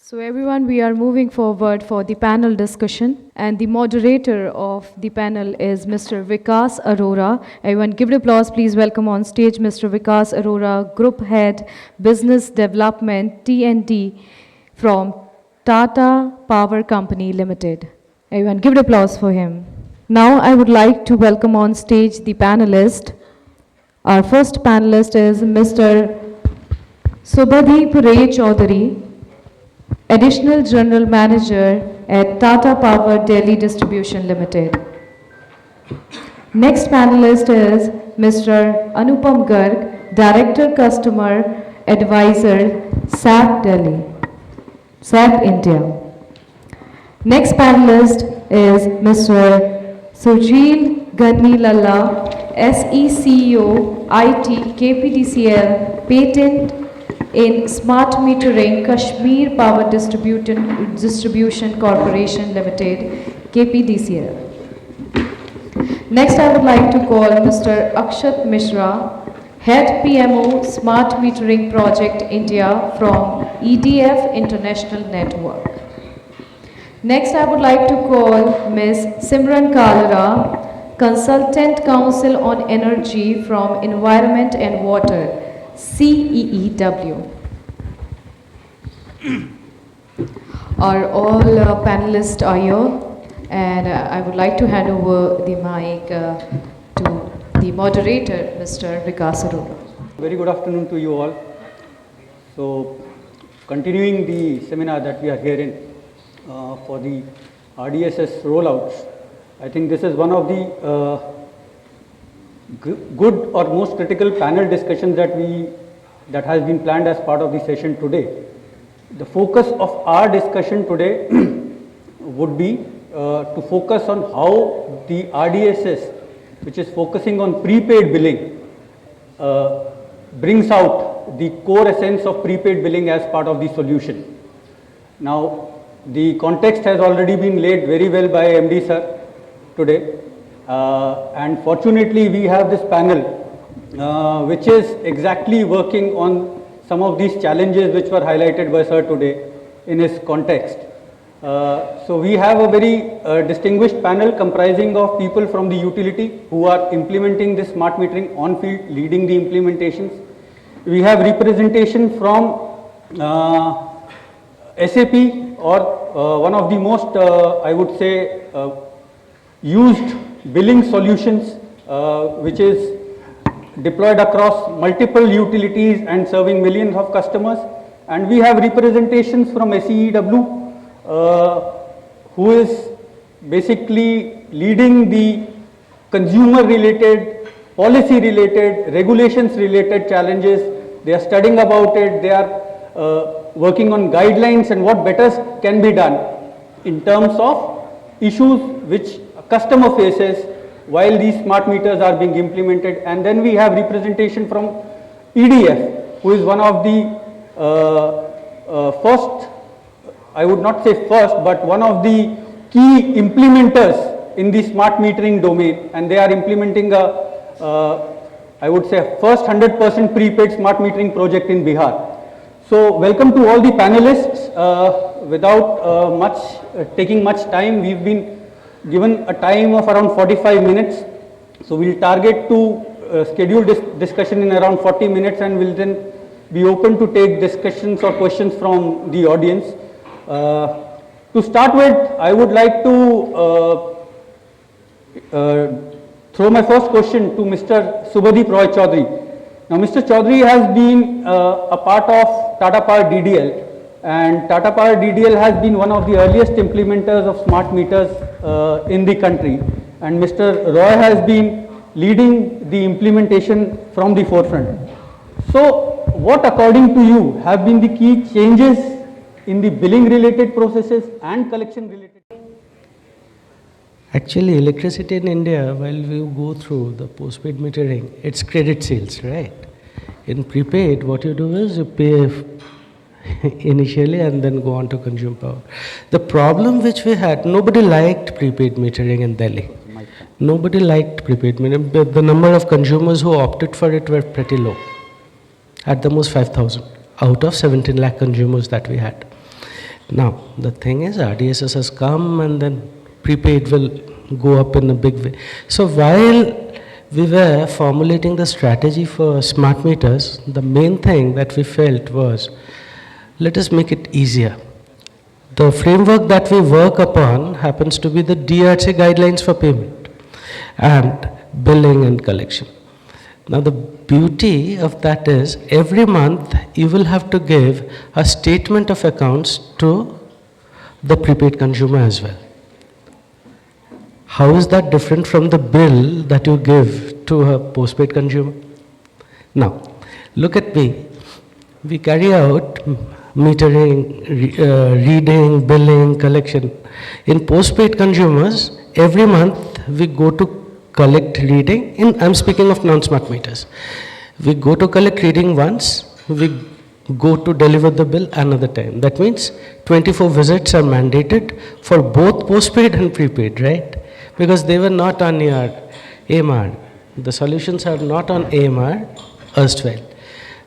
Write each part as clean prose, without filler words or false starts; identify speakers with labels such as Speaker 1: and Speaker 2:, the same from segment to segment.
Speaker 1: So everyone, we are moving forward for the panel discussion, and the moderator of the panel is Mr. VIKAS Arora. Everyone give an applause, please welcome on stage Mr. VIKAS Arora, Group Head, Business Development, T&D from Tata Power Company Limited. Everyone give an applause for him. Now I would like to welcome on stage the panelist. Our first panelist is Mr. Subhadip Raychaudhuri, Additional General Manager at Tata Power Delhi Distribution Limited. Next panelist is Mr. Anupam Garg, Director Customer Advisor, SAP Delhi, SAP India. Next panelist is Mr. Shurjeel Ghanni Lalla, SECEO, IT, KPDCL, Patent in Smart Metering, Kasmir Power Distribution Corporation Limited, KPDCL. Next, I would like to call Mr. Akshat Mishra, Head PMO Smart Metering Project India from EDF International Network. Next, I would like to call Ms. Simran Kalra, Consultant Council on Energy from Environment and Water, CEEW. All panelists are here, and I would like to hand over the mic to the moderator, Mr. VIKAS Arora.
Speaker 2: Very good afternoon to you all. So, continuing the seminar that we are hearing for the RDSS rollouts, I think this is one of the good or most critical panel discussions that has been planned as part of the session today. The focus of our discussion today would be to focus on how the RDSS, which is focusing on prepaid billing, brings out the core essence of prepaid billing as part of the solution. Now, the context has already been laid very well by MD sir today. And fortunately, we have this panel which is exactly working on some of these challenges which were highlighted by sir today in his context. So we have a very distinguished panel comprising of people from the utility who are implementing this smart metering on field, leading the implementations. We have representation from SAP, or one of the most, I would say, used billing solutions, which is deployed across multiple utilities and serving millions of customers. And we have representations from SEEW, who is basically leading the consumer related, policy related, regulations related challenges. They are studying about it, they are working on guidelines and what better can be done in terms of issues which customer faces while these smart meters are being implemented. And then we have representation from EDF, who is one of the first, I would not say first, but one of the key implementers in the smart metering domain, and they are implementing I would say first 100% prepaid smart metering project in Bihar. So welcome to all the panelists. Without taking much time, we've been given a time of around 45 minutes. So we'll target to schedule this discussion in around 40 minutes, and we'll then be open to take discussions or questions from the audience. To start with, I would like to throw my first question to Mr. Subhadip Raychaudhuri. Now, Mr. Chaudhary has been a part of Tata Power DDL, and Tata Power DDL has been one of the earliest implementers of smart meters in the country, and Mr. Roy has been leading the implementation from the forefront. So, what according to you have been the key changes in the billing related processes and collection related?
Speaker 3: Actually, electricity in India, while we go through the postpaid metering, it's credit sales, right? In prepaid, what you do is you pay initially and then go on to consume power. The problem which we had, nobody liked prepaid metering in Delhi. Nobody liked prepaid metering, but the number of consumers who opted for it were pretty low. At the most 5,000 out of 17 lakh consumers that we had. Now, the thing is, RDSS has come and then prepaid will go up in a big way. So while we were formulating the strategy for smart meters, the main thing that we felt was, let us make it easier. The framework that we work upon happens to be the DRC guidelines for payment and billing and collection. Now the beauty of that is, every month you will have to give a statement of accounts to the prepaid consumer as well. How is that different from the bill that you give to a postpaid consumer? Now, look at me. We carry out metering, reading, billing, collection. In postpaid consumers, every month we go to collect reading. I'm speaking of non-smart meters. We go to collect reading once, we go to deliver the bill another time. That means 24 visits are mandated for both postpaid and prepaid, right? Because they were not on your AMR. The solutions are not on AMR erstwhile.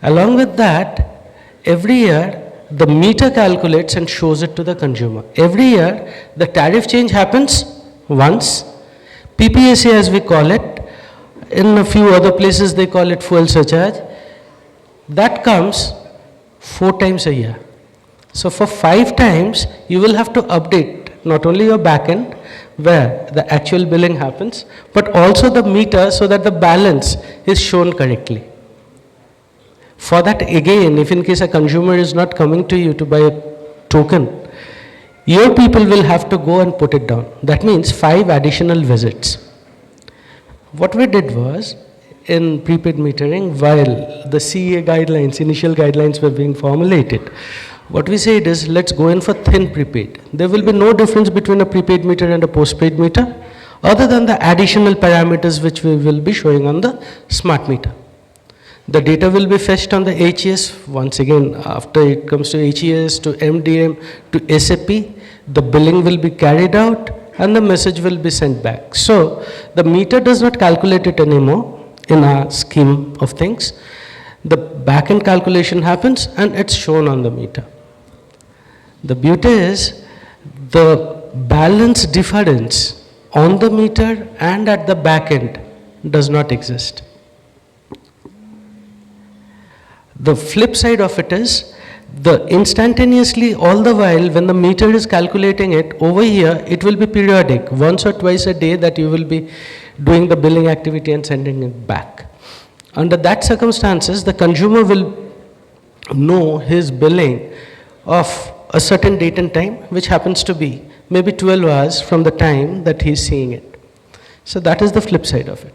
Speaker 3: Along with that, every year the meter calculates and shows it to the consumer. Every year the tariff change happens once. PPAC as we call it, in a few other places they call it fuel surcharge. That comes 4 times a year. So for 5 times you will have to update not only your backend where the actual billing happens, but also the meter so that the balance is shown correctly. For that again, if in case a consumer is not coming to you to buy a token, your people will have to go and put it down. That means 5 additional visits. What we did was, in prepaid metering, while the CEA guidelines, initial guidelines were being formulated, what we said is, let's go in for thin prepaid. There will be no difference between a prepaid meter and a postpaid meter, other than the additional parameters which we will be showing on the smart meter. The data will be fetched on the HES. Once again, after it comes to HES, to MDM, to SAP, the billing will be carried out and the message will be sent back. So the meter does not calculate it anymore in our scheme of things. The back-end calculation happens and it's shown on the meter. The beauty is, the balance difference on the meter and at the back end does not exist. The flip side of it is, the instantaneously all the while when the meter is calculating it, over here it will be periodic, once or twice a day that you will be doing the billing activity and sending it back. Under that circumstances, the consumer will know his billing of a certain date and time, which happens to be maybe 12 hours from the time that he is seeing it. So that is the flip side of it.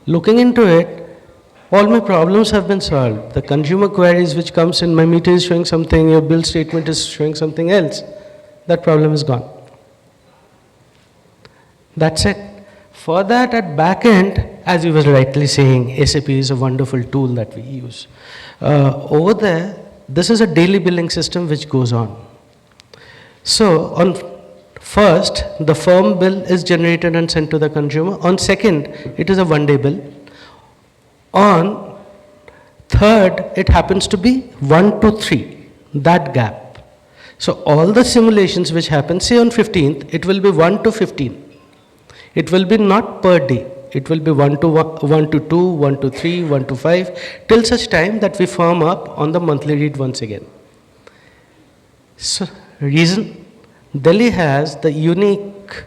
Speaker 3: Looking into it, all my problems have been solved. The consumer queries which comes in, my meter is showing something, your bill statement is showing something else, that problem is gone. That's it. For that, at back end, as you were rightly saying, SAP is a wonderful tool that we use. Over there, this is a daily billing system which goes on. So on first, the firm bill is generated and sent to the consumer. On second, it is a one-day bill. On third, it happens to be 1 to 3, that gap. So all the simulations which happen, say on 15th, it will be 1 to 15. It will be not per day. It will be 1 to 2, 1 to 3, 1 to 5, till such time that we firm up on the monthly read once again. So, reason, Delhi has the unique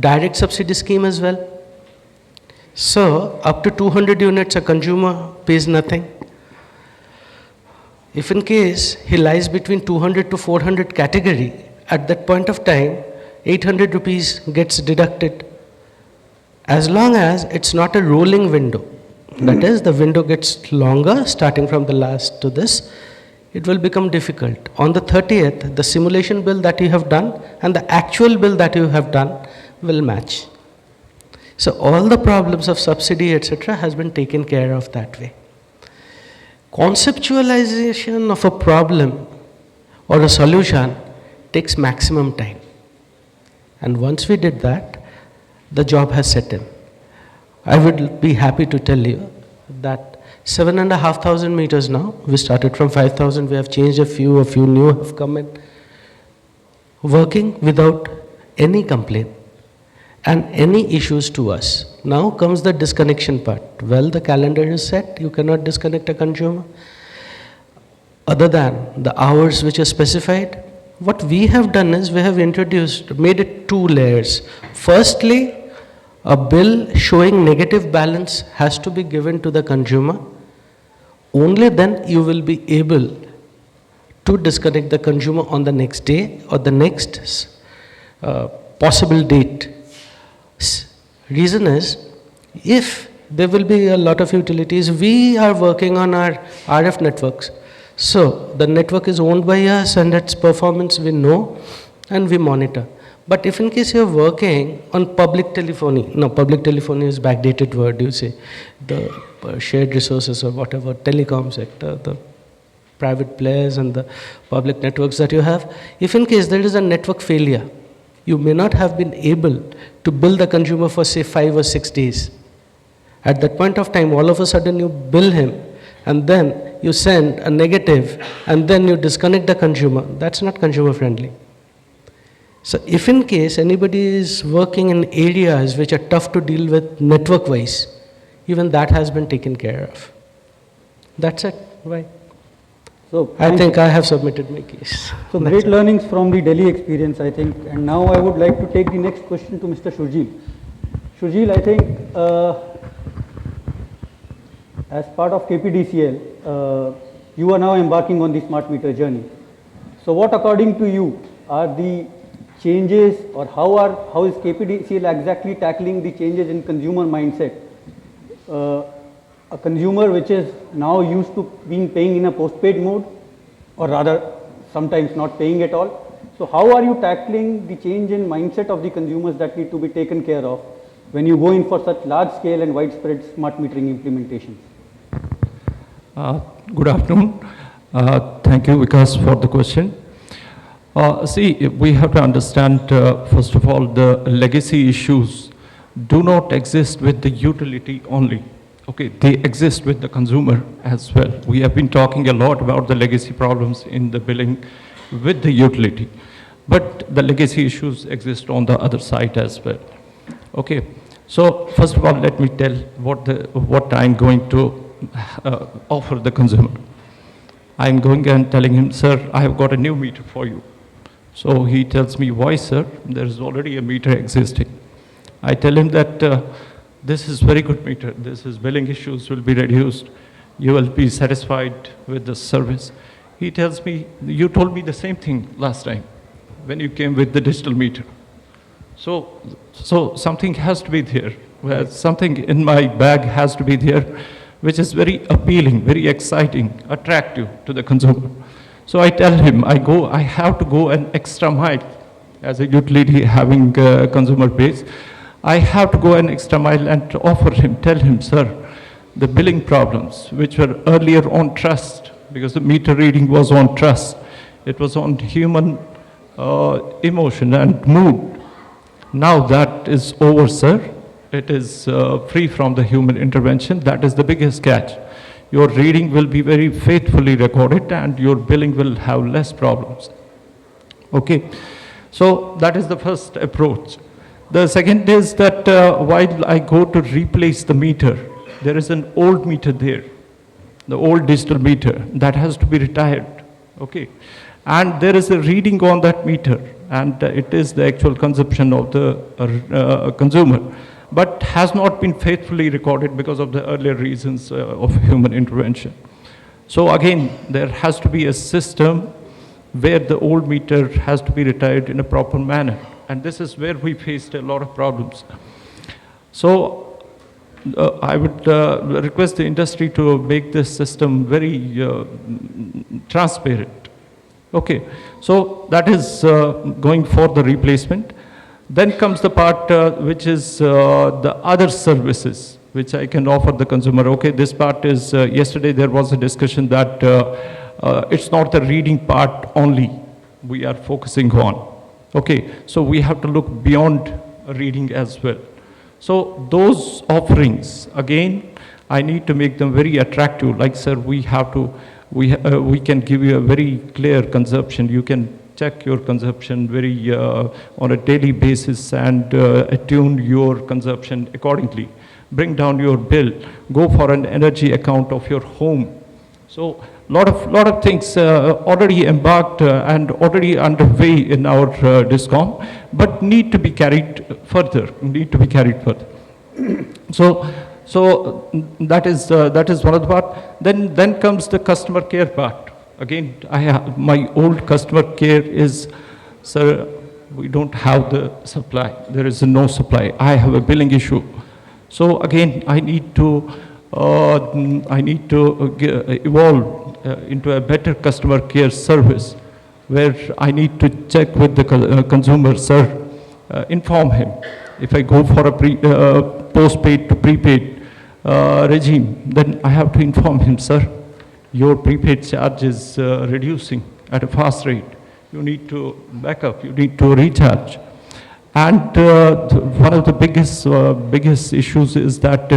Speaker 3: direct subsidy scheme as well. So, up to 200 units, a consumer pays nothing. If in case he lies between 200 to 400 category, at that point of time, 800 rupees gets deducted. As long as it's not a rolling window, that is, the window gets longer starting from the last to this, it will become difficult. On the 30th, the simulation bill that you have done and the actual bill that you have done will match. So all the problems of subsidy, etc., has been taken care of that way. Conceptualization of a problem or a solution takes maximum time. And once we did that, the job has set in. I would be happy to tell you that 7,500 meters now, we started from 5,000, we have changed a few new have come in. working without any complaint and any issues to us. Now comes the disconnection part. Well, the calendar is set, you cannot disconnect a consumer. Other than the hours which are specified, what we have done is we have made it 2 layers. Firstly, a bill showing negative balance has to be given to the consumer. Only then you will be able to disconnect the consumer on the next day or the next possible date. Reason is, if there will be a lot of utilities, we are working on our RF networks. So the network is owned by us and its performance we know and we monitor. But if in case you're working on public telephony, no, public telephony is backdated word, you say, the shared resources or whatever, telecom sector, the private players and the public networks that you have, if in case there is a network failure, you may not have been able to bill the consumer for say 5 or 6 days. At that point of time, all of a sudden you bill him and then you send a negative and then you disconnect the consumer. That's not consumer friendly. So if in case anybody is working in areas which are tough to deal with network wise, even that has been taken care of. That's it. Why?
Speaker 2: So
Speaker 3: I think I have submitted my case.
Speaker 2: So great learnings from the Delhi experience, I think. And now I would like to take the next question to Mr. Shurjeel. Shurjeel, I think as part of KPDCL, you are now embarking on the smart meter journey. So what, according to you, are the changes, or how is KPDCL exactly tackling the changes in consumer mindset? A consumer which is now used to paying in a postpaid mode, or rather sometimes not paying at all. So how are you tackling the change in mindset of the consumers that need to be taken care of when you go in for such large scale and widespread smart metering implementations?
Speaker 4: Good afternoon. Thank you, Vikas, for the question. See, we have to understand, first of all, the legacy issues do not exist with the utility only. Okay, they exist with the consumer as well. We have been talking a lot about the legacy problems in the billing with the utility, but the legacy issues exist on the other side as well. Okay, so first of all, let me tell what I'm going to offer the consumer. I'm going and telling him, sir, I have got a new meter for you. So he tells me, why, sir? There is already a meter existing. I tell him that this is very good meter. This is billing issues will be reduced. You will be satisfied with the service. He tells me, you told me the same thing last time when you came with the digital meter. So something has to be there. Well, something in my bag has to be there, which is very appealing, very exciting, attractive to the consumer. So I tell him, I have to go an extra mile as a utility having a consumer base. I have to go an extra mile and tell him, sir, the billing problems, which were earlier on trust, because the meter reading was on trust. It was on human emotion and mood. Now that is over, sir. It is free from the human intervention. That is the biggest catch. Your reading will be very faithfully recorded and your billing will have less problems. Okay, so that is the first approach. The second is that while I go to replace the meter, there is an old meter there, the old digital meter that has to be retired. Okay, and there is a reading on that meter, and it is the actual consumption of the consumer, but has not been faithfully recorded because of the earlier reasons of human intervention. So again, there has to be a system where the old meter has to be retired in a proper manner. And this is where we faced a lot of problems. So I would request the industry to make this system very transparent. Okay, so that is going for the replacement. Then comes the part which is the other services which I can offer the consumer. Okay, this part is, yesterday there was a discussion that it's not the reading part only we are focusing on. Okay, so we have to look beyond reading as well. So those offerings, again, I need to make them very attractive. Like, sir, we can give you a very clear consumption. You can check your consumption very on a daily basis and attune your consumption accordingly. Bring down your bill. Go for an energy account of your home. So lot of things already embarked and already underway in our DISCOM, but need to be carried further. So that is one of the part. Then comes the customer care part. Again, my old customer care is, sir, we don't have the supply. There is no supply. I have a billing issue. So again, I need to evolve into a better customer care service, where I need to check with the consumer, sir, inform him. If I go for a postpaid to prepaid regime, then I have to inform him, sir, your prepaid charge is reducing at a fast rate. You need to back up, you need to recharge. And one of the biggest issues is that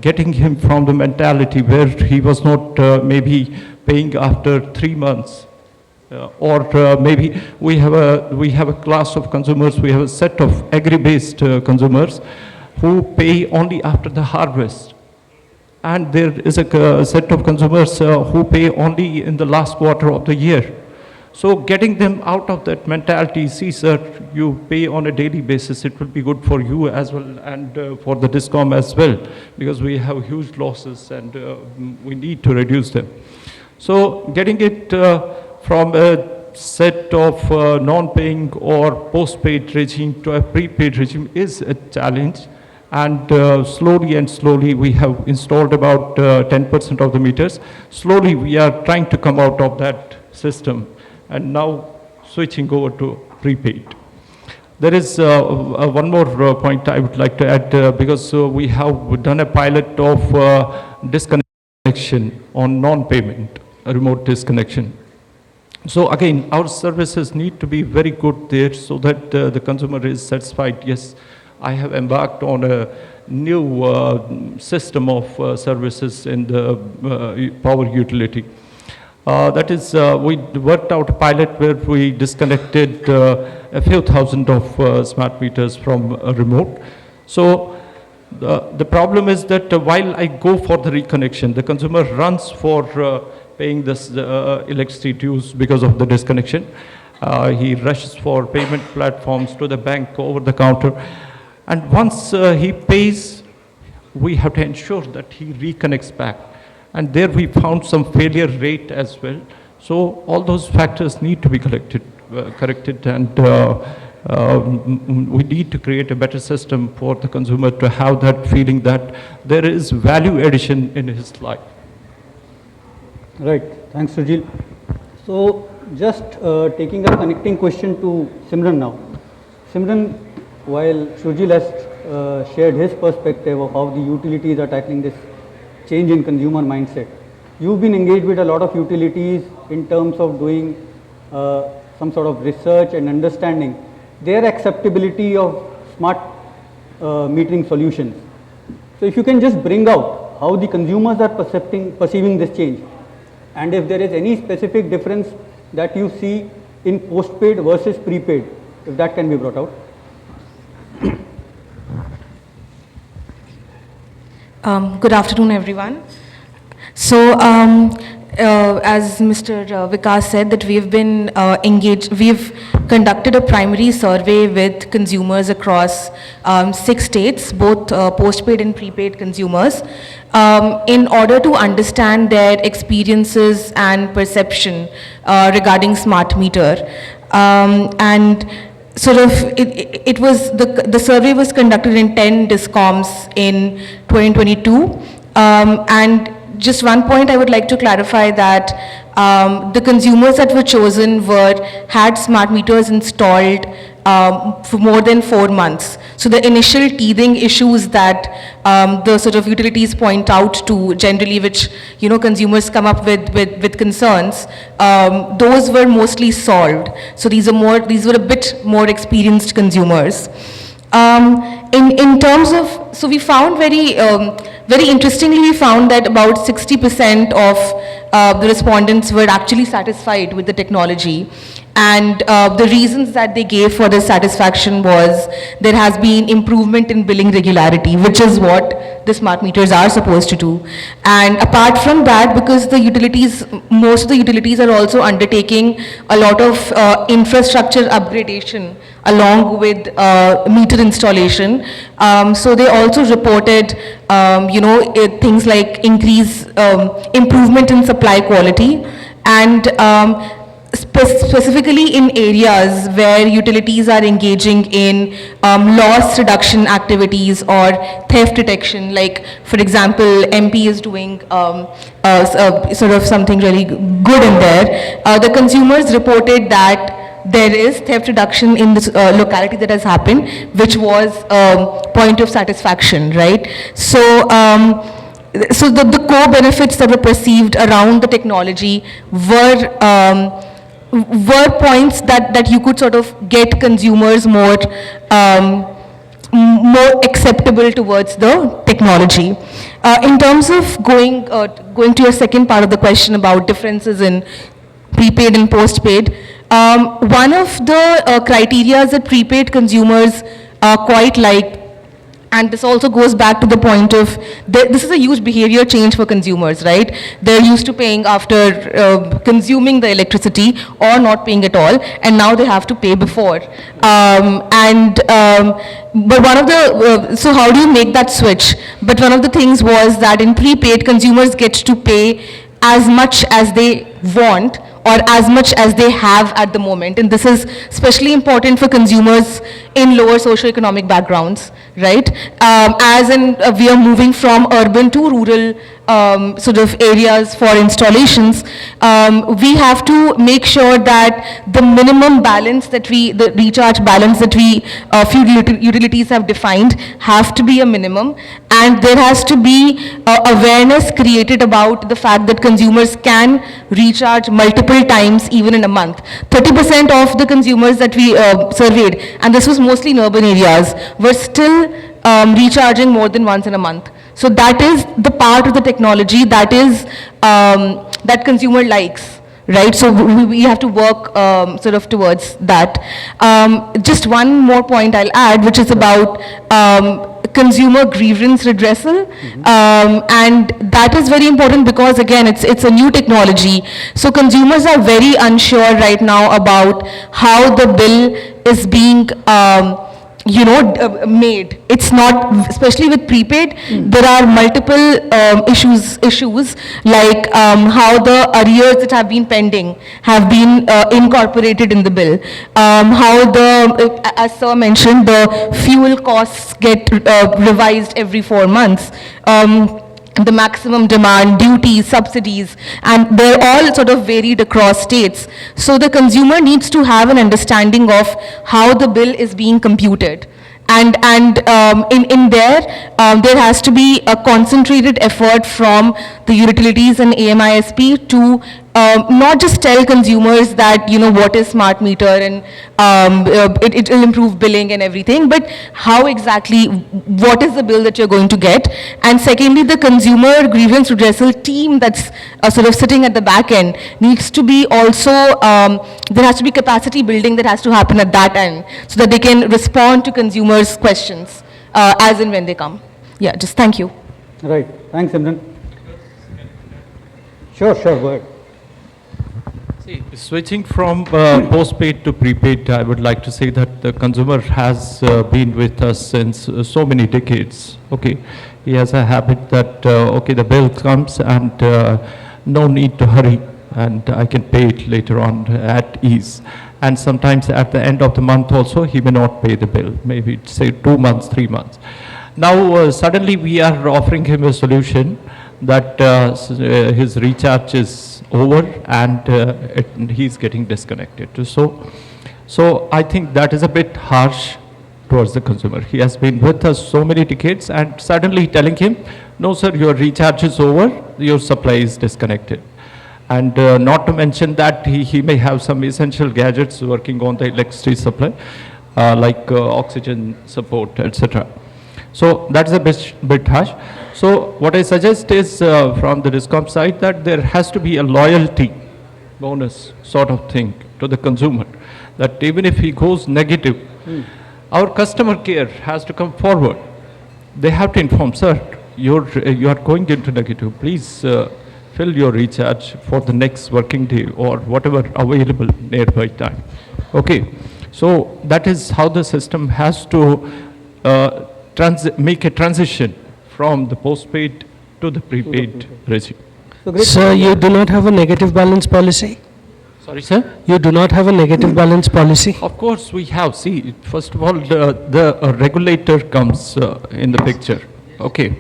Speaker 4: getting him from the mentality where he was not maybe paying after 3 months, or maybe we have a class of consumers, we have a set of agri-based consumers who pay only after the harvest. And there is a set of consumers who pay only in the last quarter of the year. So getting them out of that mentality, see sir, you pay on a daily basis, it will be good for you as well and for the DISCOM as well, because we have huge losses and we need to reduce them. So getting it from a set of non-paying or post-paid regime to a prepaid regime is a challenge. And slowly we have installed about 10% of the meters. Slowly we are trying to come out of that system and now switching over to prepaid. There is one more point I would like to add because we have done a pilot of disconnection on non-payment, remote disconnection. So again, our services need to be very good there so that the consumer is satisfied. Yes, I have embarked on a new system of services in the power utility. That is, we worked out a pilot where we disconnected a few thousand of smart meters from remote. So the problem is that while I go for the reconnection, the consumer runs for paying this electricity dues because of the disconnection. He rushes for payment platforms to the bank over the counter. And once he pays, we have to ensure that he reconnects back. And there we found some failure rate as well. So all those factors need to be corrected, and we need to create a better system for the consumer to have that feeling that there is value addition in his life.
Speaker 2: Right, thanks Shurjeel. So just taking a connecting question to Simran now. Simran, while Shurjeel has shared his perspective of how the utilities are tackling this change in consumer mindset, you've been engaged with a lot of utilities in terms of doing some sort of research and understanding their acceptability of smart metering solutions. So if you can just bring out how the consumers are perceiving this change, and if there is any specific difference that you see in postpaid versus prepaid, if that can be brought out.
Speaker 5: Good afternoon, everyone. So, as Mr. Vikas said, that we've been engaged, we've conducted a primary survey with consumers across 6 states, both postpaid and prepaid consumers, in order to understand their experiences and perception regarding smart meter. And sort of, it was, the survey was conducted in 10 DISCOMs in 2022. And just one point I would like to clarify that the consumers that were chosen had smart meters installed for more than 4 months. So the initial teething issues that the sort of utilities point out to generally, which consumers come up with concerns, those were mostly solved. So these were a bit more experienced consumers. In terms of, so we found very interestingly, we found that about 60% of the respondents were actually satisfied with the technology. And the reasons that they gave for dissatisfaction was there has been improvement in billing regularity, which is what the smart meters are supposed to do. And apart from that, because the utilities, most of the utilities are also undertaking a lot of infrastructure upgradation along with meter installation. So they also reported, things like improvement in supply quality, and specifically in areas where utilities are engaging in loss reduction activities or theft detection. Like, for example, MP is doing sort of something really good in there. The consumers reported that there is theft reduction in this locality that has happened, which was point of satisfaction, right? So, so the core benefits that were perceived around the technology were points that you could sort of get consumers more acceptable towards the technology. In terms of going to your second part of the question about differences in prepaid and postpaid, one of the criteria that prepaid consumers quite like, and this also goes back to the point of, this is a huge behavior change for consumers, right? They're used to paying after consuming the electricity or not paying at all, and now they have to pay before. But one of the, so how do you make that switch? But one of the things was that in prepaid, consumers get to pay as much as they want or as much as they have at the moment. And this is especially important for consumers in lower socioeconomic backgrounds, right? As in, we are moving from urban to rural sort of areas for installations, we have to make sure that the minimum balance that the recharge balance that few utilities have defined have to be a minimum, and there has to be awareness created about the fact that consumers can recharge multiple times even in a month. 30% of the consumers that we surveyed, and this was mostly in urban areas, were still recharging more than once in a month. So that is the part of the technology that is that consumer likes, right? So we have to work sort of towards that. Just one more point I'll add, which is about consumer grievance redressal, and that is very important because, again, it's a new technology. So consumers are very unsure right now about how the bill is being made. It's not, especially with prepaid, there are multiple issues like how the arrears that have been pending have been incorporated in the bill, how the, as sir mentioned, the fuel costs get revised every 4 months, the maximum demand, duties, subsidies, and they're all sort of varied across states. So the consumer needs to have an understanding of how the bill is being computed. And in there has to be a concentrated effort from the utilities and AMISP to not just tell consumers that, what is smart meter and it will improve billing and everything, but how exactly, what is the bill that you're going to get? And secondly, the consumer grievance redressal team that's sort of sitting at the back end needs to be also, there has to be capacity building that has to happen at that end so that they can respond to consumers' questions as and when they come. Yeah, just thank you.
Speaker 2: Right. Thanks, Simran. Sure, go ahead.
Speaker 4: See, switching from postpaid to prepaid, I would like to say that the consumer has been with us since so many decades. Okay, he has a habit that okay, the bill comes and no need to hurry, and I can pay it later on at ease. And sometimes at the end of the month also, he may not pay the bill. Maybe say 2 months, 3 months. Now suddenly we are offering him a solution that his recharge is over and he's getting disconnected. So I think that is a bit harsh towards the consumer. He has been with us so many decades and suddenly telling him, no sir, your recharge is over, your supply is disconnected. And not to mention that he may have some essential gadgets working on the electricity supply, like oxygen support, etc. So that's a bit harsh. So what I suggest is from the DISCOM side that there has to be a loyalty bonus sort of thing to the consumer, that even if he goes negative, our customer care has to come forward. They have to inform, sir, you are going into negative. Please fill your recharge for the next working day or whatever available nearby time. Okay, so that is how the system has to make a transition from the postpaid to the prepaid regime.
Speaker 2: So great.
Speaker 3: Sir, you do not have a negative balance policy?
Speaker 4: Sorry, sir?
Speaker 3: You do not have a negative balance policy?
Speaker 4: Of course, we have. See, first of all, the regulator comes in the picture. Okay.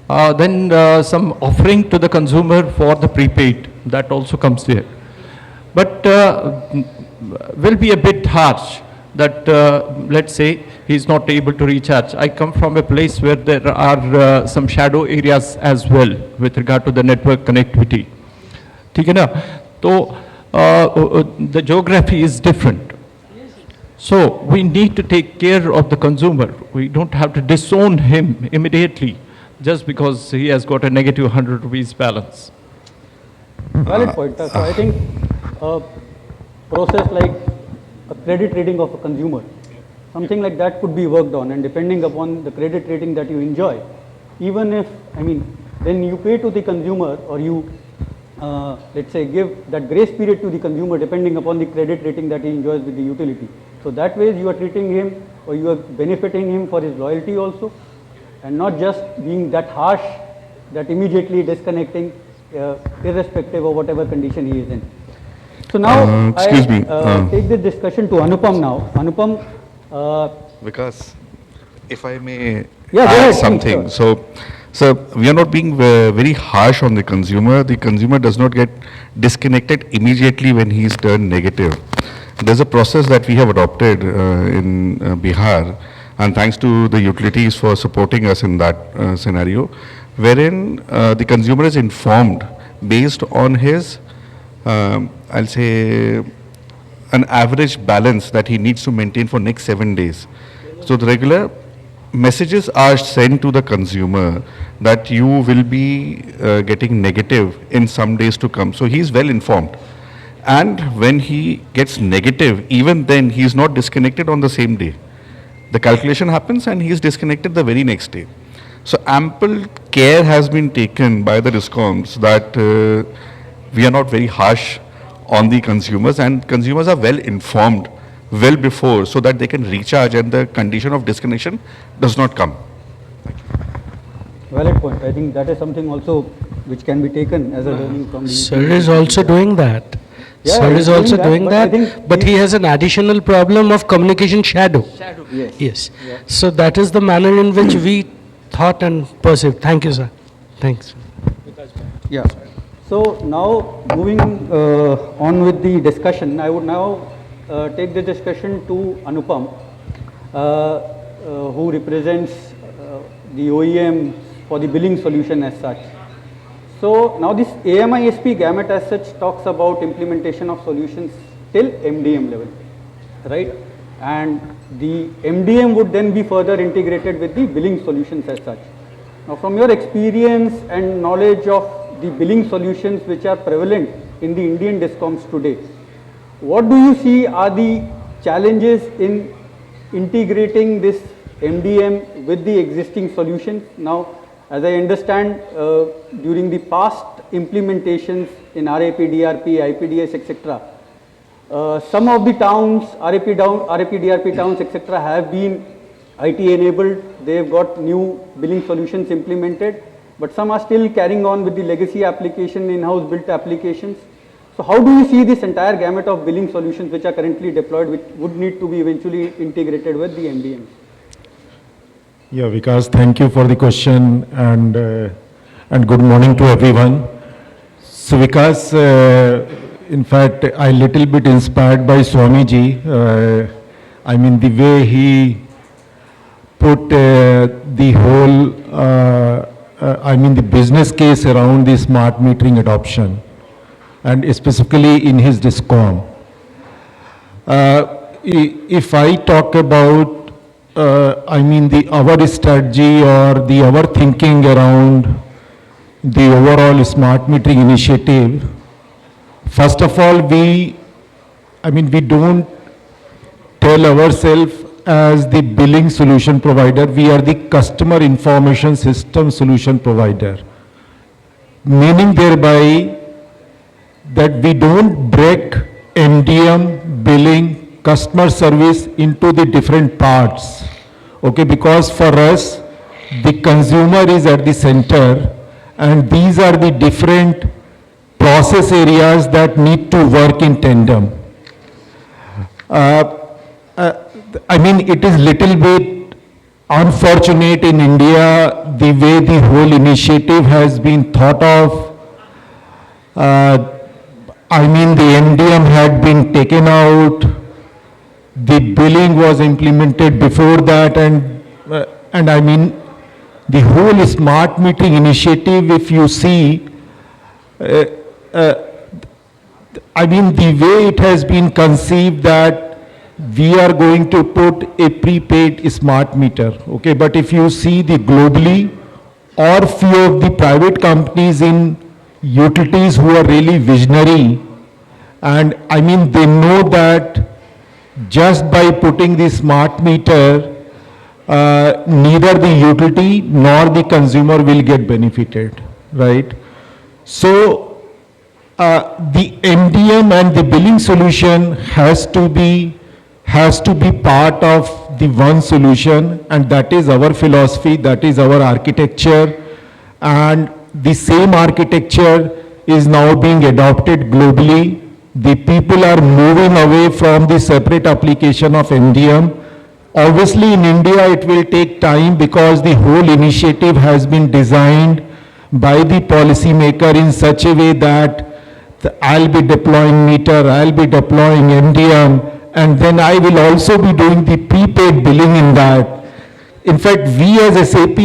Speaker 4: Then some offering to the consumer for the prepaid, that also comes there. But will be a bit harsh that, let's say, he's not able to recharge. I come from a place where there are some shadow areas as well with regard to the network connectivity. ठीक है ना? तो the geography is different. So we need to take care of the consumer. We don't have to disown him immediately just because he has got a negative 100 rupees balance.
Speaker 2: Valid point. So I think a process like a credit rating of a consumer, something like that could be worked on, and depending upon the credit rating that you enjoy, even if, I mean, then you pay to the consumer, or you let's say give that grace period to the consumer depending upon the credit rating that he enjoys with the utility. So that way you are treating him, or you are benefiting him for his loyalty also, and not just being that harsh, that immediately disconnecting irrespective of whatever condition he is in. So now
Speaker 6: excuse me,
Speaker 2: take this discussion to Anupam now. Anupam,
Speaker 6: Vikas, if I may
Speaker 2: Yeah, go
Speaker 6: add
Speaker 2: ahead, please,
Speaker 6: something.
Speaker 2: sir.
Speaker 6: So we are not being very harsh on the consumer. The consumer does not get disconnected immediately when he is turned negative. There's a process that we have adopted in Bihar, and thanks to the utilities for supporting us in that scenario, wherein the consumer is informed based on his, I'll say, an average balance that he needs to maintain for next 7 days. So the regular messages are sent to the consumer that you will be getting negative in some days to come. So he is well informed. And when he gets negative, even then he is not disconnected on the same day. The calculation happens and he is disconnected the very next day. So ample care has been taken by the DISCOMs that we are not very harsh on the consumers, and consumers are well informed well before so that they can recharge and the condition of disconnection does not come.
Speaker 2: valid point. I think that is something also which can be taken as a learning from the.
Speaker 3: Sir is also doing that.
Speaker 2: Yeah,
Speaker 3: Sir
Speaker 2: he's
Speaker 3: is also doing
Speaker 2: but I
Speaker 3: that,
Speaker 2: think
Speaker 3: but he has an additional problem of communication shadow.
Speaker 2: Yes.
Speaker 3: Yes. So that is the manner in which we thought and perceived. Thank you, sir. Thanks.
Speaker 2: Yeah. So now moving on with the discussion, I would now take the discussion to Anupam, who represents the OEM for the billing solution as such. So now this AMISP gamut as such talks about implementation of solutions till MDM level, right? And the MDM would then be further integrated with the billing solutions as such. Now from your experience and knowledge of the billing solutions which are prevalent in the Indian DISCOMs today, what do you see are the challenges in integrating this MDM with the existing solutions? Now, as I understand, during the past implementations in RAP, DRP, IPDS, etc., some of the towns, RAP, DRP towns, etc., have been IT enabled. They have got new billing solutions implemented, but some are still carrying on with the legacy application, in-house built applications. So how do you see this entire gamut of billing solutions which are currently deployed, which would need to be eventually integrated with the MDMs?
Speaker 7: Yeah, Vikas, thank you for the question, and good morning to everyone. So Vikas, in fact, I little bit inspired by Swamiji. I mean, the way he put the whole, I mean, the business case around the smart metering adoption, and specifically in his DISCOM. If I talk about I mean our strategy or our thinking around the overall smart metering initiative, first of all, we I mean, we don't tell ourselves as the billing solution provider, we are the customer information system solution provider. Meaning thereby that we don't break MDM, billing, customer service into the different parts. Okay, because for us, the consumer is at the center, and these are the different process areas that need to work in tandem. I mean, it is little bit unfortunate in India the way the whole initiative has been thought of. I mean, the MDM had been taken out, the billing was implemented before that, and I mean, the whole smart metering initiative, if you see, I mean, the way it has been conceived that we are going to put a prepaid smart meter, okay? But if you see the globally, or few of the private companies in utilities who are really visionary, and I mean, they know that just by putting the smart meter, neither the utility nor the consumer will get benefited, right? So, the MDM and the billing solution has to be part of the one solution, and that is our philosophy, that is our architecture, and the same architecture is now being adopted globally. The people are moving away from the separate application of MDM. Obviously in India it will take time because the whole initiative has been designed by the policymaker in such a way that I'll be deploying meter, I'll be deploying MDM, and then I will also be doing the prepaid billing in that. In fact, we as SAP,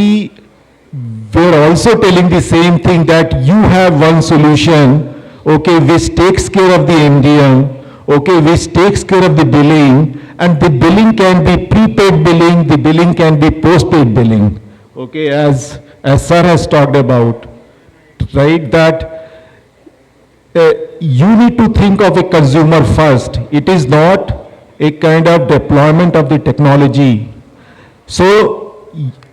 Speaker 7: we're also telling the same thing, that you have one solution, okay, which takes care of the MDM, okay, which takes care of the billing, and the billing can be prepaid billing, the billing can be postpaid billing, okay, as Sir has talked about, right, that you need to think of a consumer first. It is not a kind of deployment of the technology. So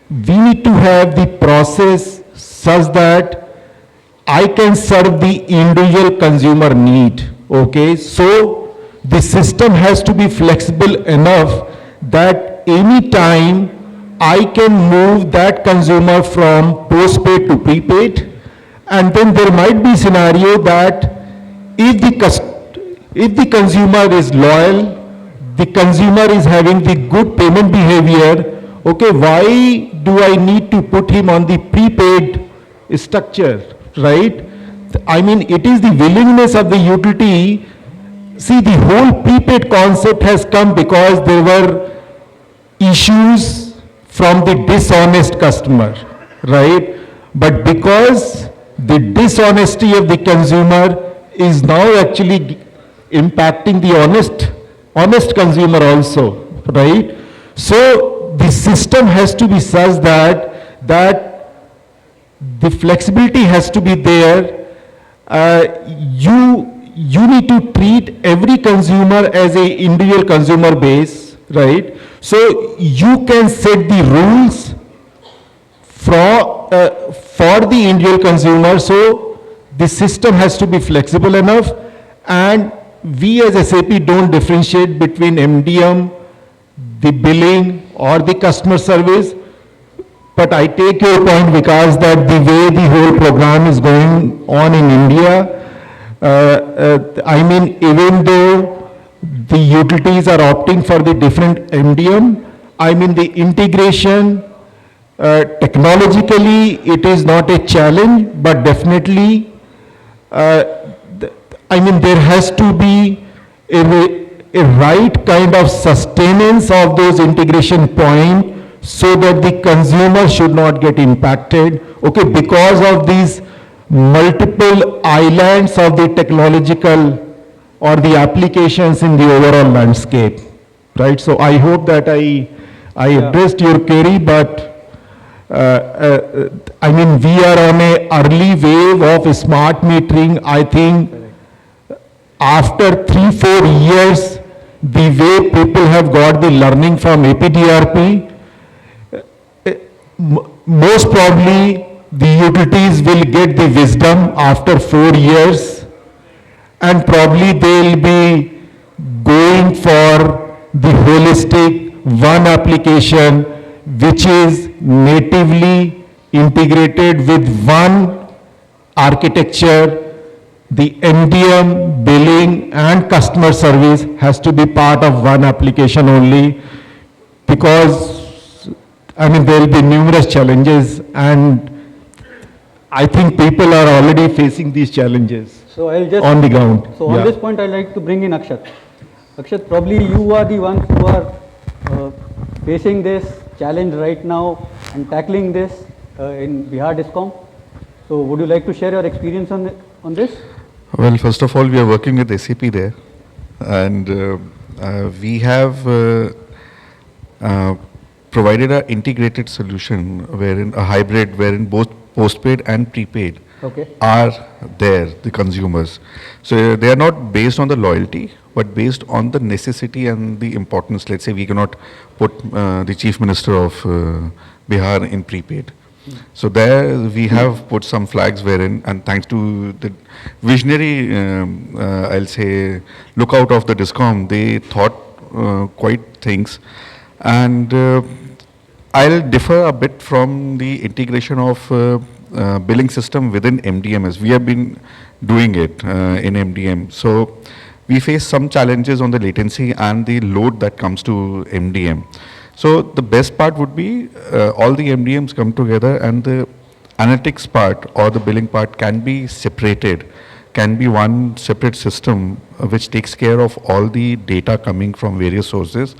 Speaker 7: we need to have the process such that I can serve the individual consumer need, okay? So the system has to be flexible enough that any time I can move that consumer from postpaid to prepaid, and then there might be scenario that if the consumer is loyal, the consumer is having the good payment behavior, okay, why do I need to put him on the prepaid structure, right? I mean, it is the willingness of the utility. See, the whole prepaid concept has come because there were issues from the dishonest customer, right? But because the dishonesty of the consumer is now actually impacting the honest consumer also, right? So the system has to be such that the flexibility has to be there. You need to treat every consumer as a individual consumer base, right? So you can set the rules for the individual consumer. So the system has to be flexible enough, and we as SAP don't differentiate between MDM, the billing or the customer service. But I take your point, Vikas, that the way the whole program is going on in India, I mean, even though the utilities are opting for the different MDM, I mean, the integration, technologically, it is not a challenge, but definitely, I mean, there has to be a right kind of sustenance of those integration points so that the consumer should not get impacted, okay, because of these multiple islands of the technological or the applications in the overall landscape, right? So I hope that I addressed your query, but I mean, we are on a early wave of smart metering. I think after 3-4 years, the way people have got the learning from APDRP, most probably the utilities will get the wisdom after 4 years, and probably they'll be going for the holistic one application which is natively integrated with one architecture. The MDM, billing and customer service has to be part of one application only, because I mean there will be numerous challenges, and I think people are already facing these challenges
Speaker 2: So I'll just
Speaker 7: on the ground.
Speaker 2: So on
Speaker 7: Yeah.
Speaker 2: this point, I'd like to bring in Akshat. Akshat, probably you are the ones who are facing this challenge right now and tackling this in Bihar Discom. So would you like to share your experience on this?
Speaker 6: Well, first of all, we are working with SAP there, and we have provided an integrated solution wherein a hybrid, wherein both postpaid and prepaid are there, the consumers. So they are not based on the loyalty, but based on the necessity and the importance. Let's say we cannot put the Chief Minister of Bihar in prepaid. So there we have put some flags wherein, and thanks to the visionary, I'll say, lookout of the Discom, they thought quite things. And I'll differ a bit from the integration of billing system within MDM, we have been doing it in MDM. So we face some challenges on the latency and the load that comes to MDM. So the best part would be all the MDMs come together and the analytics part or the billing part can be separated, can be one separate system which takes care of all the data coming from various sources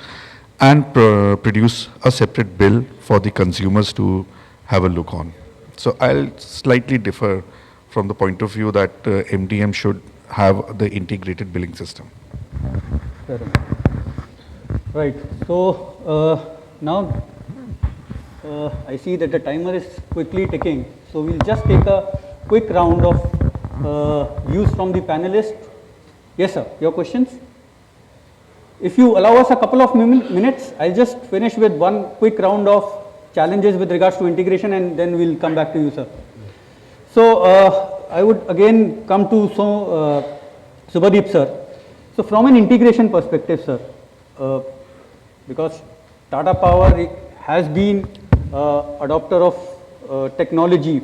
Speaker 6: and produce a separate bill for the consumers to have a look on. So I'll slightly differ from the point of view that MDM should have the integrated billing system.
Speaker 2: Fair enough. Right. So now I see that the timer is quickly ticking. So we'll just take a quick round of views from the panelists. Yes, sir. Your questions? If you allow us a couple of minutes, I'll just finish with one quick round of challenges with regards to integration, and then we'll come back to you, sir. So I would again come to Subhadip, sir. So from an integration perspective, sir, because Tata Power has been adopter of technology,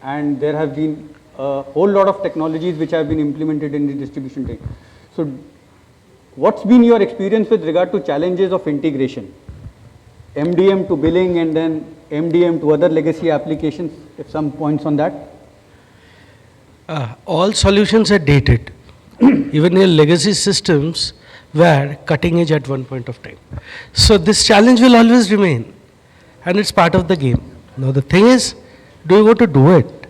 Speaker 2: and there have been a whole lot of technologies which have been implemented in the distribution tech. So what's been your experience with regard to challenges of integration? MDM to billing and then MDM to other legacy applications, if some points on that?
Speaker 3: All solutions are dated. Even your legacy systems were cutting edge at one point of time. So this challenge will always remain, and it's part of the game. Now the thing is, do you want to do it?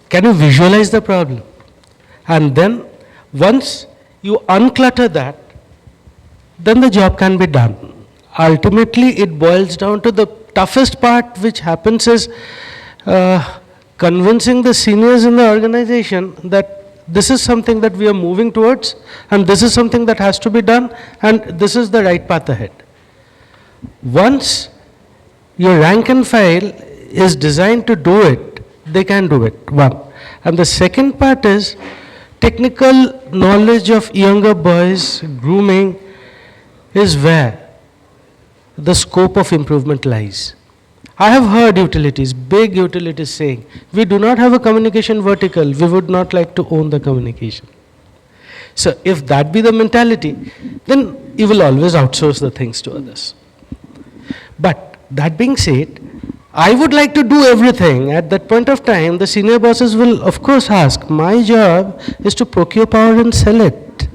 Speaker 3: Can you visualize the problem? And then once you unclutter that, then the job can be done. Ultimately, it boils down to the toughest part which happens is convincing the seniors in the organization that this is something that we are moving towards, and this is something that has to be done, and this is the right path ahead. Once your rank and file is designed to do it, they can do it, one. And the second part is technical knowledge of younger boys, grooming, is where the scope of improvement lies. I have heard utilities, big utilities saying, we do not have a communication vertical, we would not like to own the communication. So if that be the mentality, then you will always outsource the things to others. But that being said, I would like to do everything. At that point of time, the senior bosses will of course ask, my job is to procure power and sell it.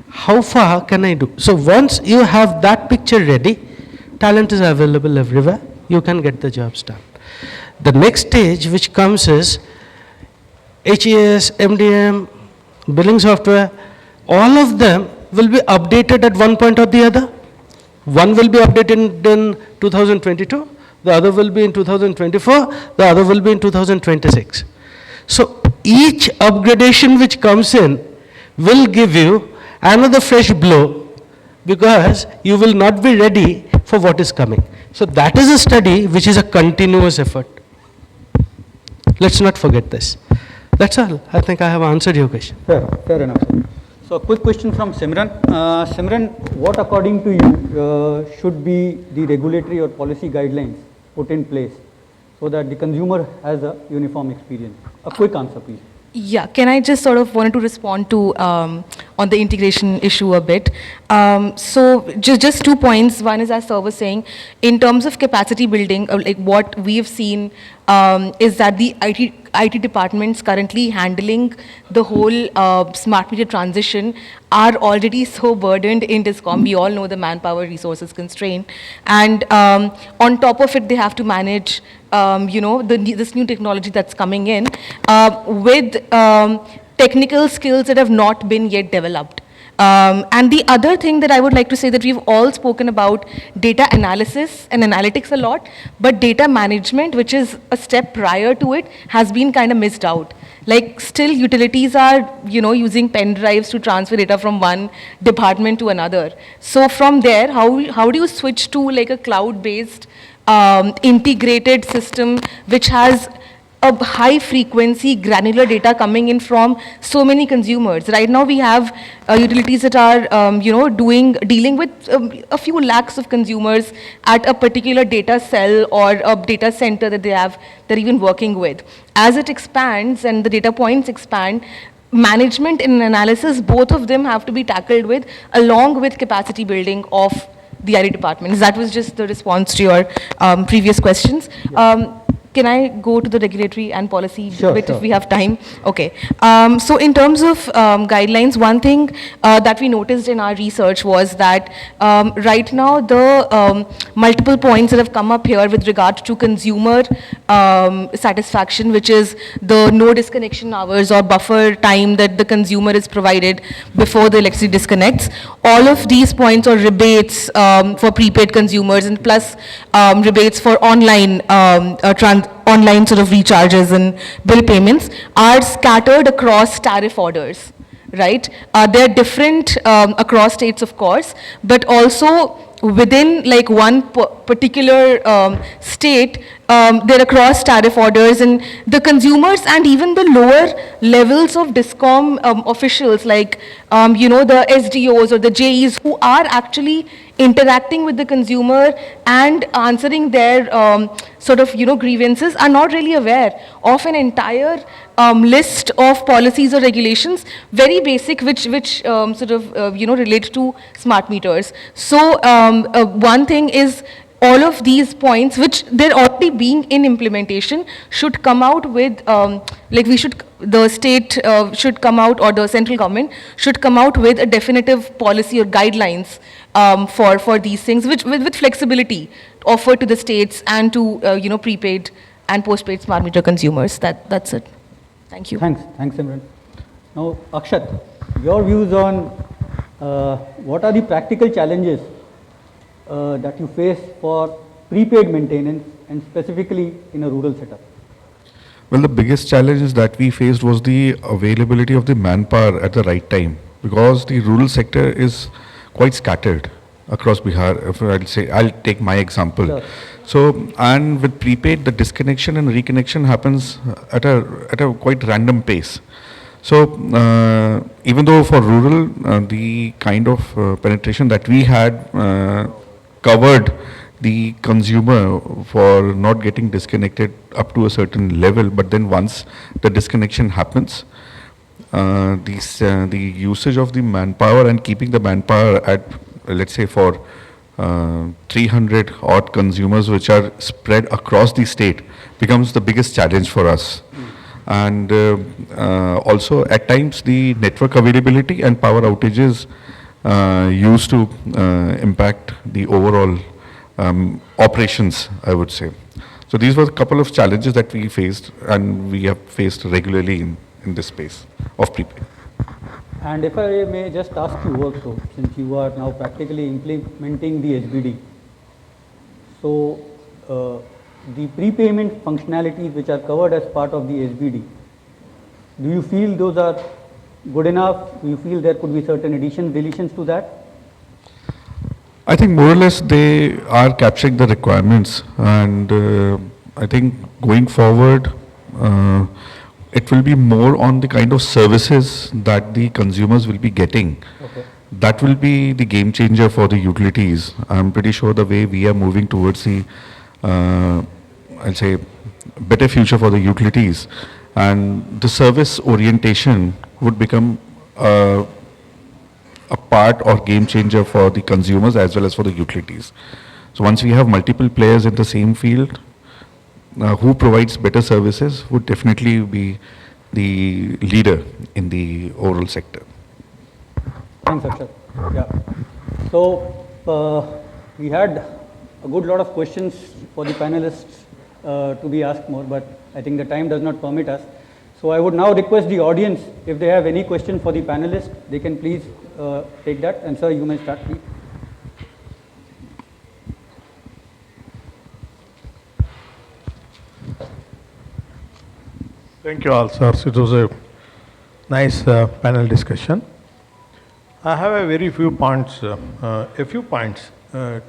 Speaker 3: How far can I do? So once you have that picture ready, talent is available everywhere, you can get the jobs done. The next stage which comes is HES, MDM, billing software, all of them will be updated at one point or the other. One will be updated in 2022, the other will be in 2024, the other will be in 2026. So each upgradation which comes in will give you another fresh blow because you will not be ready for what is coming. So that is a study which is a continuous effort. Let's not forget this. That's all. I think I have answered your question.
Speaker 2: Fair enough, sir. So, a quick question from Simran. Simran, what according to you should be the regulatory or policy guidelines put in place so that the consumer has a uniform experience? A quick answer, please.
Speaker 5: Yeah, can I just sort of wanted to respond to on the integration issue a bit. So just 2 points. One is, as sir was saying, in terms of capacity building, like what we've seen is that the IT departments currently handling the whole smart meter transition are already so burdened in DISCOM. We all know the manpower resources constraint, and on top of it, they have to manage this new technology that's coming in with technical skills that have not been yet developed. And the other thing that I would like to say, that we've all spoken about data analysis and analytics a lot, but data management, which is a step prior to it, has been kind of missed out. Like still utilities are, using pen drives to transfer data from one department to another. So from there, how do you switch to like a cloud-based integrated system which has a high frequency granular data coming in from so many consumers? Right now we have utilities that are dealing with a few lakhs of consumers at a particular data cell or a data center that they're even working with. As it expands and the data points expand, management and analysis, both of them have to be tackled with, along with capacity building of the IT departments. That was just the response to your previous questions. Yeah. Can I go to the regulatory and policy bit if we have time? Okay. So in terms of guidelines, one thing that we noticed in our research was that right now the multiple points that have come up here with regard to consumer satisfaction, which is the no disconnection hours or buffer time that the consumer is provided before the electricity disconnects, all of these points or rebates for prepaid consumers and plus rebates for online online sort of recharges and bill payments are scattered across tariff orders, right? They're different across states, of course, but also within like one particular state, they're across tariff orders, and the consumers and even the lower levels of DISCOM officials, like the SDOs or the JEs who are actually interacting with the consumer and answering their grievances, are not really aware of an entire list of policies or regulations, very basic, which relate to smart meters. So one thing is, all of these points, which they're already being in implementation, should come out with, the state should come out, or the central government should come out with a definitive policy or guidelines for these things, which with flexibility offered to the states and to prepaid and postpaid smart meter consumers. That's it. Thank you.
Speaker 2: Thanks, Simran. Now, Akshat, your views on what are the practical challenges that you face for prepaid maintenance, and specifically in a rural setup?
Speaker 6: Well, the biggest challenge that we faced was the availability of the manpower at the right time, because the rural sector is quite scattered across Bihar. If I'll take my example. Sure. So, and with prepaid, the disconnection and reconnection happens at a quite random pace. So, even though for rural, the kind of penetration that we had covered the consumer for not getting disconnected up to a certain level, but then once the disconnection happens, the usage of the manpower and keeping the manpower at, let's say, for 300 odd consumers which are spread across the state becomes the biggest challenge for us. And also at times the network availability and power outages used to impact the overall operations, I would say. So these were a couple of challenges that we faced, and we have faced regularly in this space of prepaid.
Speaker 2: And if I may just ask you also, since you are now practically implementing the SBD, so the prepayment functionalities which are covered as part of the SBD, Do you feel those are good enough? Do you feel there could be certain additions, deletions to that?
Speaker 6: I think more or less they are capturing the requirements, and I think going forward, it will be more on the kind of services that the consumers will be getting.
Speaker 2: Okay.
Speaker 6: That will be the game changer for the utilities. I'm pretty sure the way we are moving towards the, I'll say, better future for the utilities, and the service orientation would become a part or game changer for the consumers as well as for the utilities. So once we have multiple players in the same field, who provides better services would definitely be the leader in the overall sector.
Speaker 2: Thanks, Akshat. Yeah. So we had a good lot of questions for the panelists to be asked more, but I think the time does not permit us. So I would now request the audience, if they have any question for the panelists, they can please take that. And sir, you may start, please.
Speaker 8: Thank you all, sirs. It was a nice panel discussion. I have a very few points,